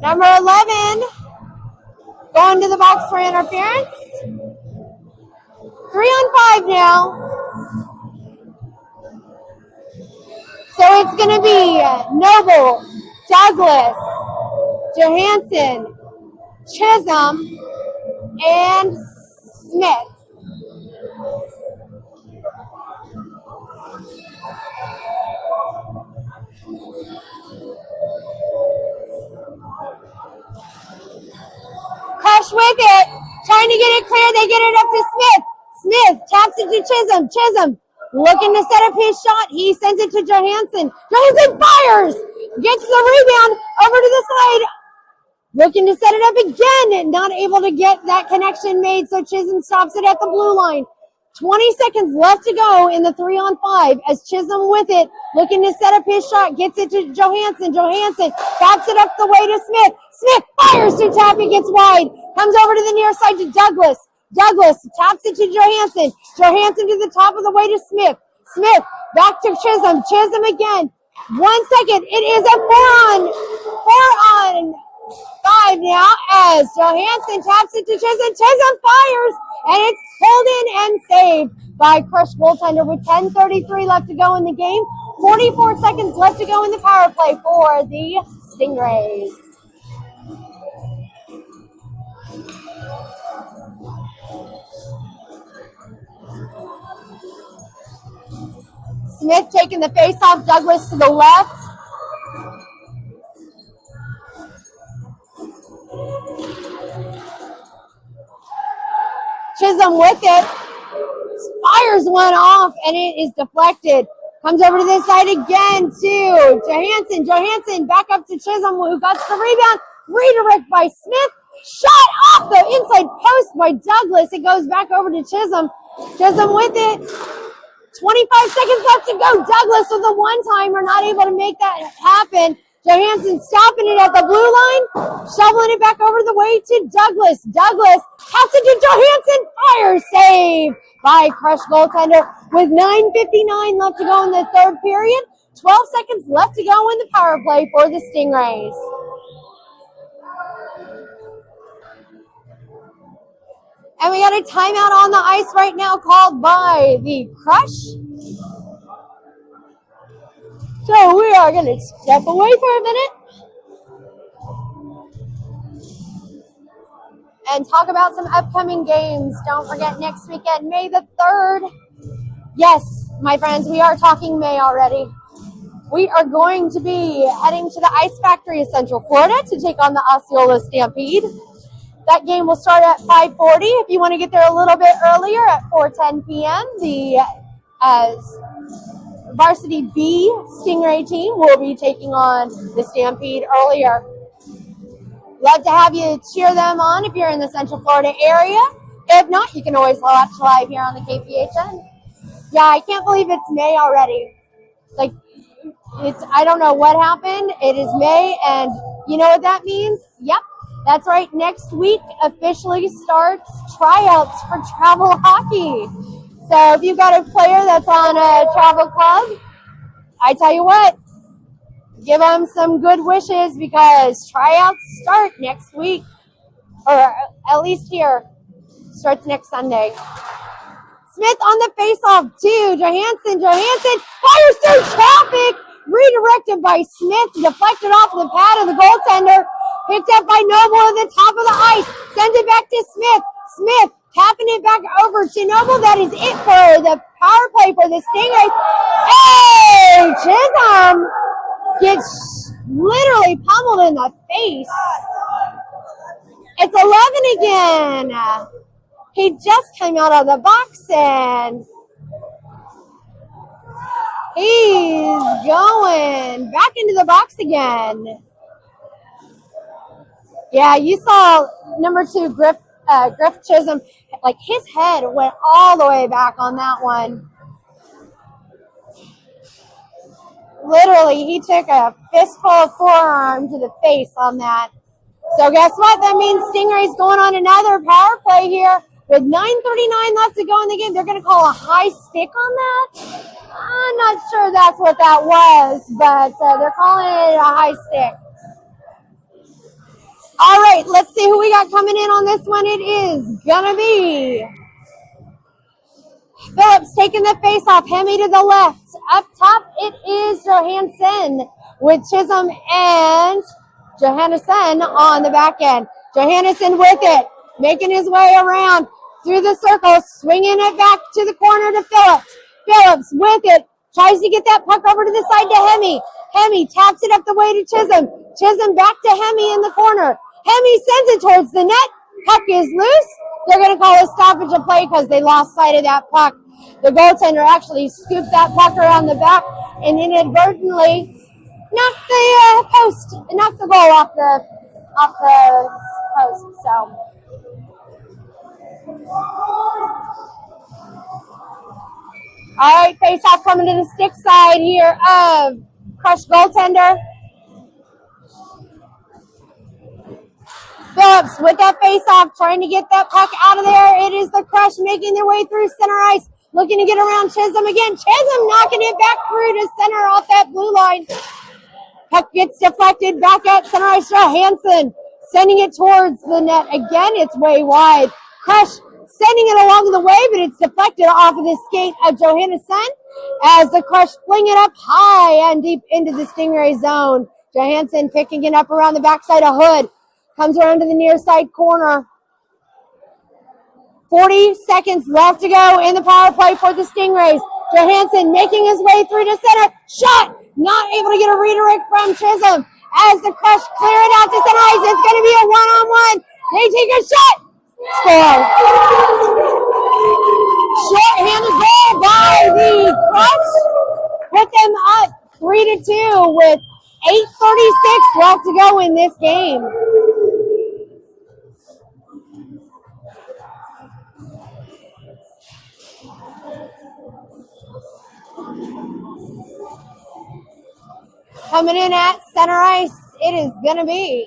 Number 11 going to the box for interference. 3-on-5 now. So it's going to be Noble, Douglas, Johansson, Chisholm, and Smith. Crush with it, trying to get it clear. They get it up to Smith. Smith taps it to Chisholm. Chisholm looking to set up his shot. He sends it to Johansson. Johansson fires, gets the rebound over to the side. Looking to set it up again, not able to get that connection made, so Chisholm stops it at the blue line. 20 seconds left to go in the 3-on-5 as Chisholm with it, looking to set up his shot, gets it to Johansson. Johansson taps it up the way to Smith. Smith fires to tap, it gets wide. Comes over to the near side to Douglas. Douglas taps it to Johansson. Johansson to the top of the way to Smith. Smith back to Chisholm. Chisholm again. 1 second. It is a 4-on-5 now as Johansson taps it to Chisholm. Chisholm fires, and it's pulled in and saved by Crush goaltender with 10:33 left to go in the game. 44 seconds left to go in the power play for the Stingrays. Smith taking the face-off. Douglas to the left. Chisholm with it. Fires one off, and it is deflected. Comes over to this side again to Johansson. Johansson back up to Chisholm, who got the rebound. Redirect by Smith. Shot off the inside post by Douglas. It goes back over to Chisholm. Chisholm with it. 25 seconds left to go. Douglas with a one-timer, not able to make that happen. Johansson stopping it at the blue line, shoveling it back over the way to Douglas. Douglas taps it to Johansson. Fire save by Crush goaltender with 9:59 left to go in the third period. 12 seconds left to go in the power play for the Stingrays. And we got a timeout on the ice right now called by the Crush. So we are going to step away for a minute and talk about some upcoming games. Don't forget next weekend, May the 3rd. Yes, my friends, we are talking May already. We are going to be heading to the Ice Factory of Central Florida to take on the Osceola Stampede. That game will start at 5:40. If you want to get there a little bit earlier at 4:10 p.m., the Varsity B Stingray team will be taking on the Stampede earlier. Love to have you cheer them on if you're in the Central Florida area. If not, you can always watch live here on the KPHN. Yeah, I can't believe it's May already. Like, I don't know what happened. It is May, and you know what that means? Yep, that's right. Next week officially starts tryouts for travel hockey. So if you've got a player that's on a travel club, I tell you what, give them some good wishes because tryouts start next week, or at least here, starts next Sunday. Smith on the face-off to Johansson. Johansson fires through traffic, redirected by Smith, deflected off the pad of the goaltender, picked up by Noble at the top of the ice, sends it back to Smith. Smith tapping it back over to Noble. That is it for the power play for the Stingrays. Hey, Chisholm gets literally pummeled in the face. It's 11 again. He just came out of the box and he's going back into the box again. Yeah, you saw number 2, Griff Chisholm, like his head went all the way back on that one. Literally, he took a fistful of forearm to the face on that. So guess what? That means Stingrays going on another power play here with 9:39 left to go in the game. They're going to call a high stick on that. I'm not sure that's what that was, but they're calling it a high stick. All right, let's see who we got coming in on this one. It is going to be Phillips taking the face off. Hemi to the left. Up top, it is Johansson with Chisholm and Johannesson on the back end. Johannesson with it, making his way around through the circle, swinging it back to the corner to Phillips. Phillips with it, tries to get that puck over to the side to Hemi. Hemi taps it up the way to Chisholm. Chisholm back to Hemi in the corner. Hemi sends it towards the net. Puck is loose. They're going to call a stoppage of play because they lost sight of that puck. The goaltender actually scooped that puck around the back and inadvertently knocked the goal off the post. So all right, face off coming to the stick side here of Crush goaltender. Phillips with that face off, trying to get that puck out of there. It is the Crush making their way through center ice, looking to get around Chisholm again. Chisholm knocking it back through to center off that blue line. Puck gets deflected back at center ice. Johansson sending it towards the net. Again, it's way wide. Crush sending it along the way, but it's deflected off of the skate of Johansson as the Crush fling it up high and deep into the Stingray zone. Johansson picking it up around the backside of Hood. Comes around to the near side corner. 40 seconds left to go in the power play for the Stingrays. Johansson making his way through to center. Shot! Not able to get a redirect from Chisholm. As the Crush clear it out to center ice, it's going to be a one-on-one. They take a shot. Score. Short-handed goal by the Crush. Put them up 3-2 with 8:36 left to go in this game. Coming in at center ice, it is going to be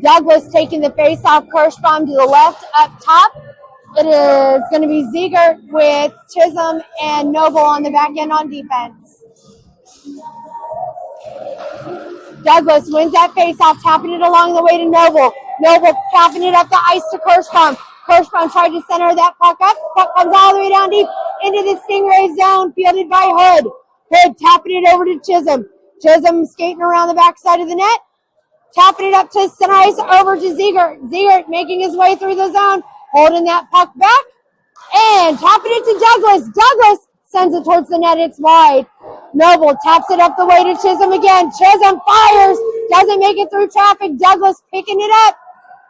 Douglas taking the face-off. Kirschbaum to the left. Up top, it is going to be Ziegert with Chisholm and Noble on the back end on defense. Douglas wins that face-off, tapping it along the way to Noble. Noble tapping it up the ice to Kirschbaum. Kirschbaum tried to center that puck up. Puck comes all the way down deep into the Stingray zone, fielded by Hood. Hood tapping it over to Chisholm. Chisholm skating around the backside of the net. Tapping it up to center ice over to Ziegert. Ziegert making his way through the zone. Holding that puck back. And tapping it to Douglas. Douglas sends it towards the net. It's wide. Noble taps it up the way to Chisholm again. Chisholm fires. Doesn't make it through traffic. Douglas picking it up.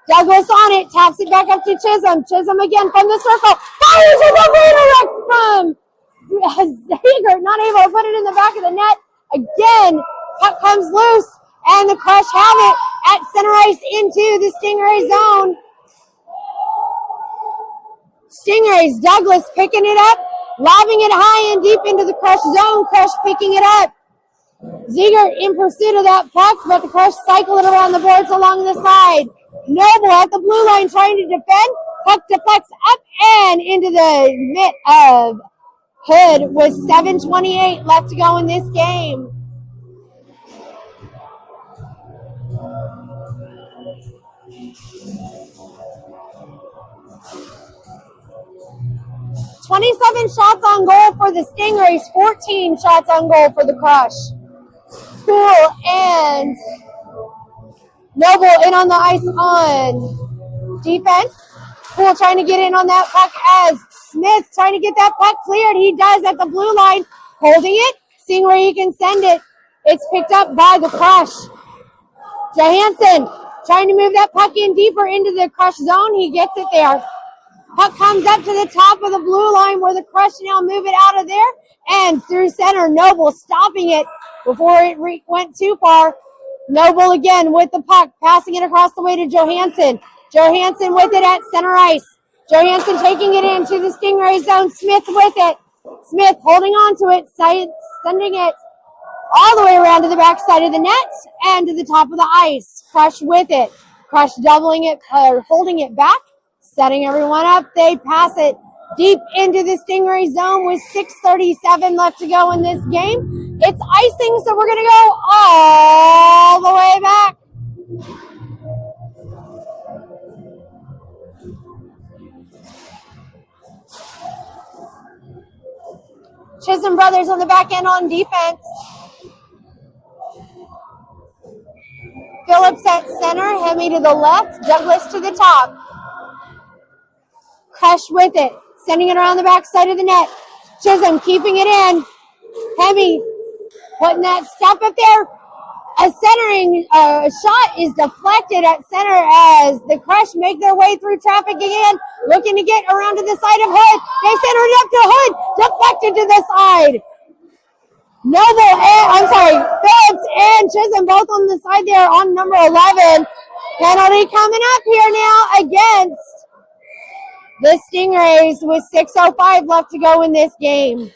Douglas on it. Taps it back up to Chisholm. Chisholm again from the circle. Fires with a redirect from Ziegert, not able to put it in the back of the net. Again, puck comes loose, and the Crush have it at center ice into the Stingray zone. Stingrays, Douglas picking it up, lobbing it high and deep into the Crush zone. Crush picking it up. Ziegert in pursuit of that puck, but the Crush cycle it around the boards along the side. Noble at the blue line trying to defend. Puck deflects up and into the mitt of Hood with 7:28 left to go in this game. "27 shots on goal for the Stingrays, 14 shots on goal for the Crush." Poole and Noble in on the ice on defense. Poole trying to get in on that puck as Smith trying to get that puck cleared. He does at the blue line, holding it, seeing where he can send it. It's picked up by the Crush. Johansson trying to move that puck in deeper into the Crush zone. He gets it there. Puck comes up to the top of the blue line where the Crush now move it out of there and through center. Noble stopping it before it went too far. Noble again with the puck, passing it across the way to Johansson. Johansson with it at center ice. Johansson taking it into the Stingray zone. Smith with it. Smith holding on to it, sending it all the way around to the back side of the net and to the top of the ice. Crush with it. Crush doubling it, holding it back, setting everyone up. They pass it deep into the Stingray zone with 6:37 left to go in this game. It's icing, so we're going to go all the way back. Chisholm brothers on the back end on defense. Phillips at center, Hemi to the left, Douglas to the top. Crush with it, sending it around the back side of the net. Chisholm keeping it in. Hemi putting that step up there. A centering shot is deflected at center as the Crush make their way through traffic again, looking to get around to the side of Hood. They center it up to Hood, deflected to the side. Phillips and Chisholm both on the side there on number 11. Penalty coming up here now against the Stingrays with 6:05 left to go in this game.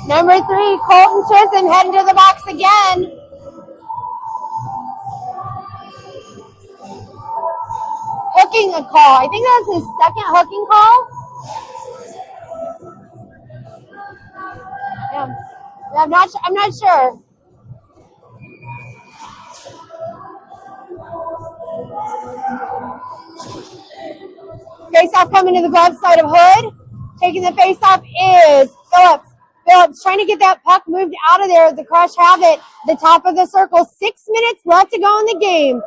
Number 3, Colton Chisholm heading to the box again. Hooking a call. I think that's his second hooking call. Yeah, I'm not sure. Face-off coming to the glove side of Hood. Taking the face-off is Phillips. Phillips trying to get that puck moved out of there. The Crush have it. The top of the circle. 6 minutes left to go in the game.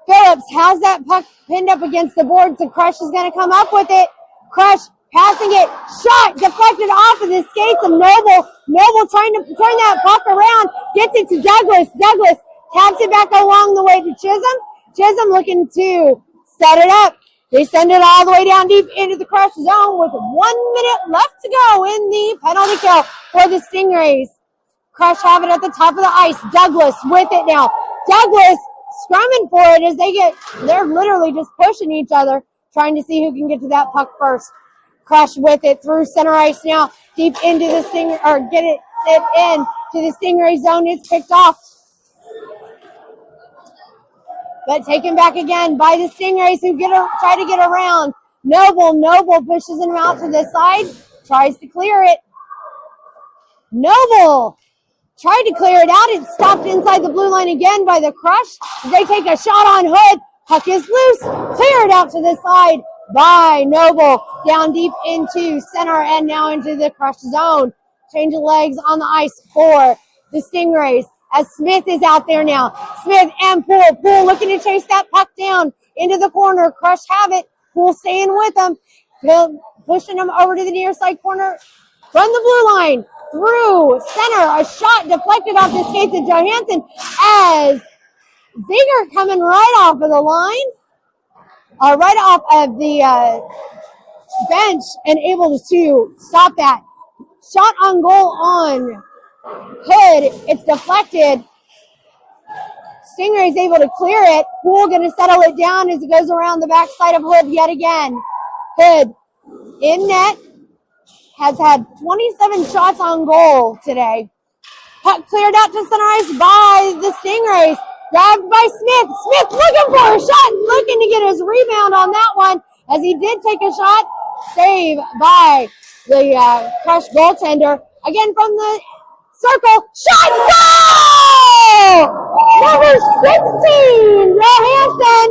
Phillips has that puck pinned up against the boards. The Crush is going to come up with it. Crush passing it. Shot deflected off of the skates of Noble. Noble trying to turn that puck around. Gets it to Douglas. Douglas taps it back along the way to Chisholm. Chisholm looking to set it up. They send it all the way down deep into the Crush zone with 1 minute left to go in the penalty kill for the Stingrays. Crush have it at the top of the ice. Douglas with it now. Douglas scrumming for it as they're literally just pushing each other, trying to see who can get to that puck first. Crush with it through center ice now, deep into the Stingray, or get it in to the Stingray zone. It's picked off. But taken back again by the Stingrays who try to get around. Noble pushes him out to the side, tries to clear it. Noble tried to clear it out. It's stopped inside the blue line again by the Crush. They take a shot on Hood. Puck is loose. Cleared out to the side by Noble. Down deep into center and now into the Crush zone. Change of legs on the ice for the Stingrays. As Smith is out there now. Smith and Poole. Poole looking to chase that puck down into the corner. Crush have it. Poole staying with them. Pushing them over to the near side corner. From the blue line. Through center. A shot deflected off the skates of Johansson as Ziegert coming right off of the line. Right off of the bench and able to stop that. Shot on goal on Hood, it's deflected. Stingray's able to clear it. Poole going to settle it down as it goes around the backside of Hood yet again. Hood in net has had 27 shots on goal today. Puck cleared out to center ice by the Stingrays. Grabbed by Smith. Smith looking for a shot, looking to get his rebound on that one as he did take a shot. Save by the Crush goaltender. Again from the circle, shot, goal! Number 16, Johansson,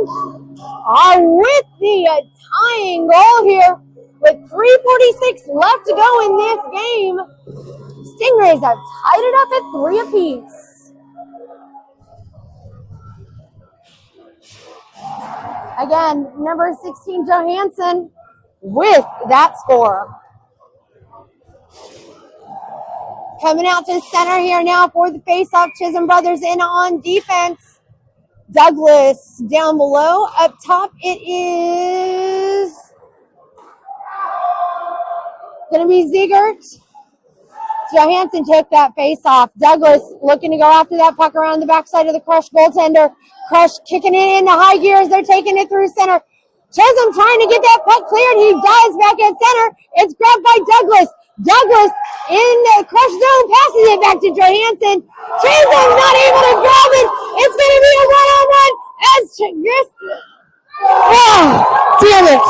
are with the tying goal here with 3:46 left to go in this game. Stingrays have tied it up at 3 apiece. Again, number 16, Johansson, with that score. Coming out to center here now for the faceoff. Chisholm brothers in on defense. Douglas down below. Up top it is going to be Ziegert. Johansson took that faceoff. Douglas looking to go after that puck around the backside of the Crush goaltender. Crush kicking it into high gear as they're taking it through center. Chisholm trying to get that puck cleared. He dives back at center. It's grabbed by Douglas. Douglas in the crush zone passes it back to Johansson. Chisholm not able to grab it. It's going to be a one-on-one as Chris. Oh, damn it.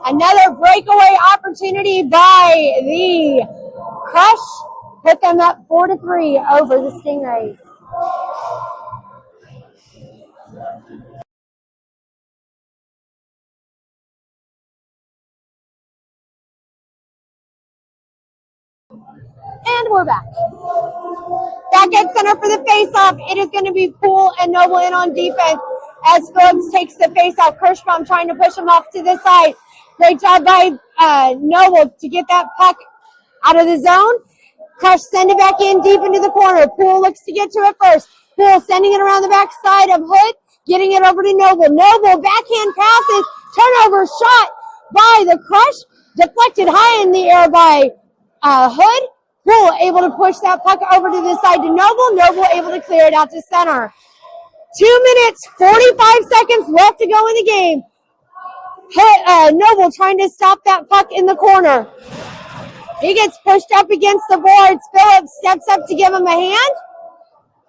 Another breakaway opportunity by the Crush. Put them up 4-3 over the Stingrays. And we're back. Back at center for the face-off. It is going to be Poole and Noble in on defense as Phillips takes the face-off. Kirschbaum trying to push him off to the side. Great job by Noble to get that puck out of the zone. Crush send it back in deep into the corner. Poole looks to get to it first. Poole sending it around the back side of Hood, getting it over to Noble. Noble backhand passes. Turnover shot by the Crush. Deflected high in the air by Hood. Poole able to push that puck over to the side to Noble. Noble able to clear it out to center. 2 minutes, 45 seconds left to go in the game. Noble trying to stop that puck in the corner. He gets pushed up against the boards. Phillips steps up to give him a hand.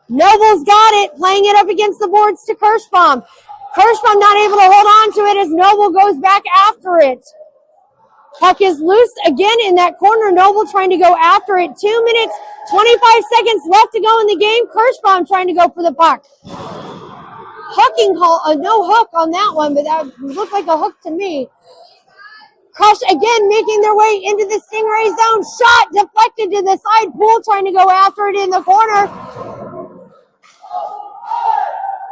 Noble's got it, playing it up against the boards to Kirschbaum. Kirschbaum not able to hold on to it as Noble goes back after it. Puck is loose again in that corner. Noble trying to go after it. 2 minutes, 25 seconds left to go in the game. Kirschbaum trying to go for the puck. Hooking call, no hook on that one, but that looked like a hook to me. Crush again making their way into the Stingray zone. Shot deflected to the side. Poole trying to go after it in the corner.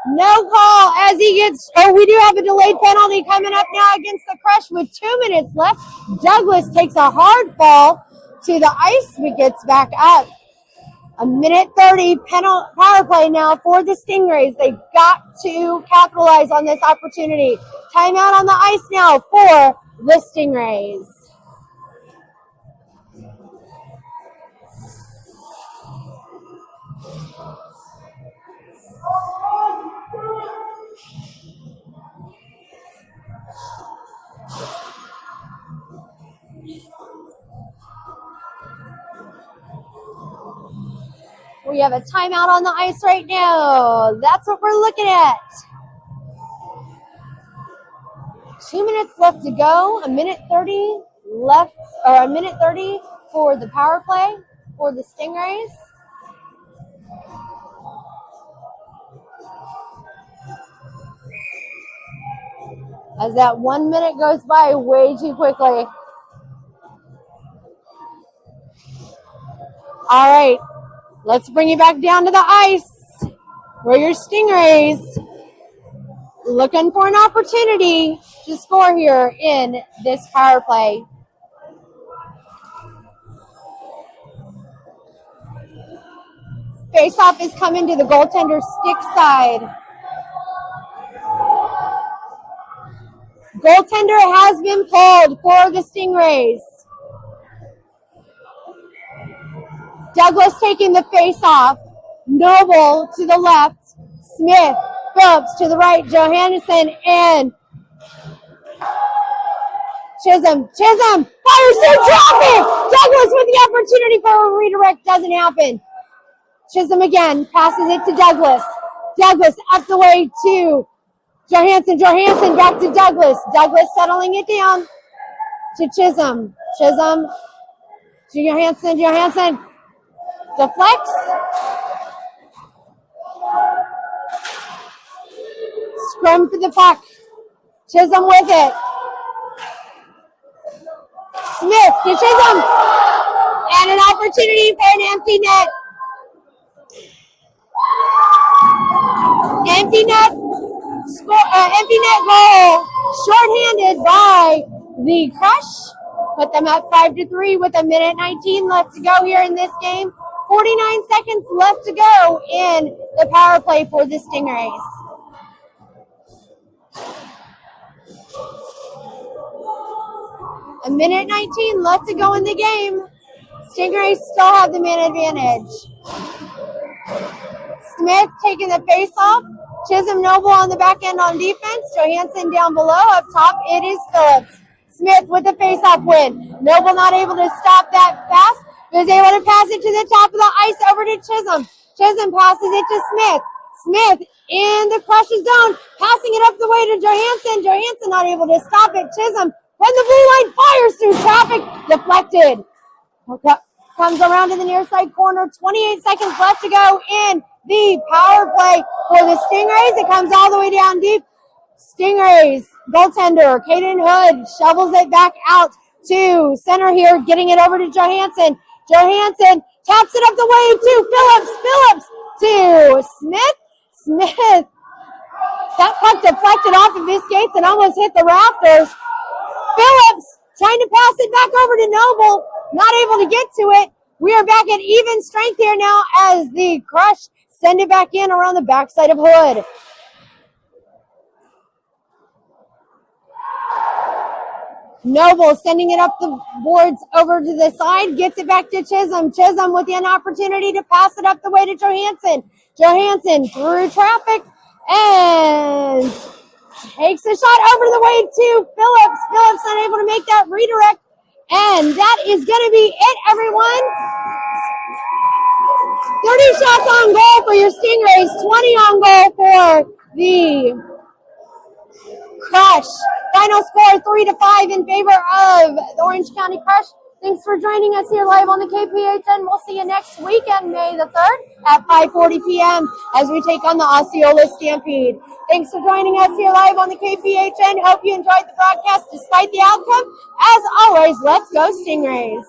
No call as he gets, we do have a delayed penalty coming up now against the Crush with 2 minutes left. Douglas takes a hard fall to the ice, but gets back up. A minute 30 power play now for the Stingrays. They've got to capitalize on this opportunity. Timeout on the ice now for the Stingrays. We have a timeout on the ice right now. That's what we're looking at. 2 minutes left to go. A minute 30 left, or a minute 30 for the power play for the Stingrays. As that 1 minute goes by way too quickly. All right. Let's bring you back down to the ice where your Stingrays looking for an opportunity to score here in this power play. Face-off is coming to the goaltender stick side. Goaltender has been pulled for the Stingrays. Douglas taking the face-off. Noble to the left. Smith, Phillips to the right. Johansson and Chisholm. Chisholm fires through traffic. Douglas with the opportunity for a redirect. Doesn't happen. Chisholm again passes it to Douglas. Douglas up the way to Johansson. Johansson back to Douglas. Douglas settling it down to Chisholm. Chisholm to Johansson. Johansson deflects. Scrum for the puck. Chisholm with it. Smith to Chisholm. And an opportunity for an empty net. Empty net goal. Shorthanded by the Crush. Put them up 5-3 with a minute 19 left to go here in this game. 49 seconds left to go in the power play for the Stingrays. A minute 19 left to go in the game. Stingrays still have the man advantage. Smith taking the face off. Chisholm Noble on the back end on defense. Johansson down below. Up top, it is Phillips. Smith with the face-off win. Noble not able to stop that pass. Was able to pass it to the top of the ice over to Chisholm. Chisholm passes it to Smith. Smith in the crush zone, passing it up the way to Johansson. Johansson not able to stop it. Chisholm when the blue line fires through traffic, deflected. Comes around to the near side corner. 28 seconds left to go in the power play for the Stingrays. It comes all the way down deep. Stingrays goaltender Caden Hood shovels it back out to center here, getting it over to Johansson. Johansson taps it up the way to Phillips. Phillips to Smith. Smith. That puck deflected off of his skates and almost hit the rafters. Phillips trying to pass it back over to Noble. Not able to get to it. We are back at even strength here now as the Crush send it back in around the backside of Hood. Noble sending it up the boards over to the side, gets it back to Chisholm. Chisholm with an opportunity to pass it up the way to Johansson. Johansson through traffic and takes a shot over the way to Phillips. Phillips unable to make that redirect. And that is going to be it, everyone. 30 shots on goal for your Stingrays, 20 on goal for the Crush. Final score 3-5 in favor of the Orange County Crush. Thanks for joining us here live on the KPHN. We'll see you next weekend, May the 3rd at 5:40 p.m. as we take on the Osceola Stampede. Thanks for joining us here live on the KPHN. Hope you enjoyed the broadcast despite the outcome. As always, let's go Stingrays.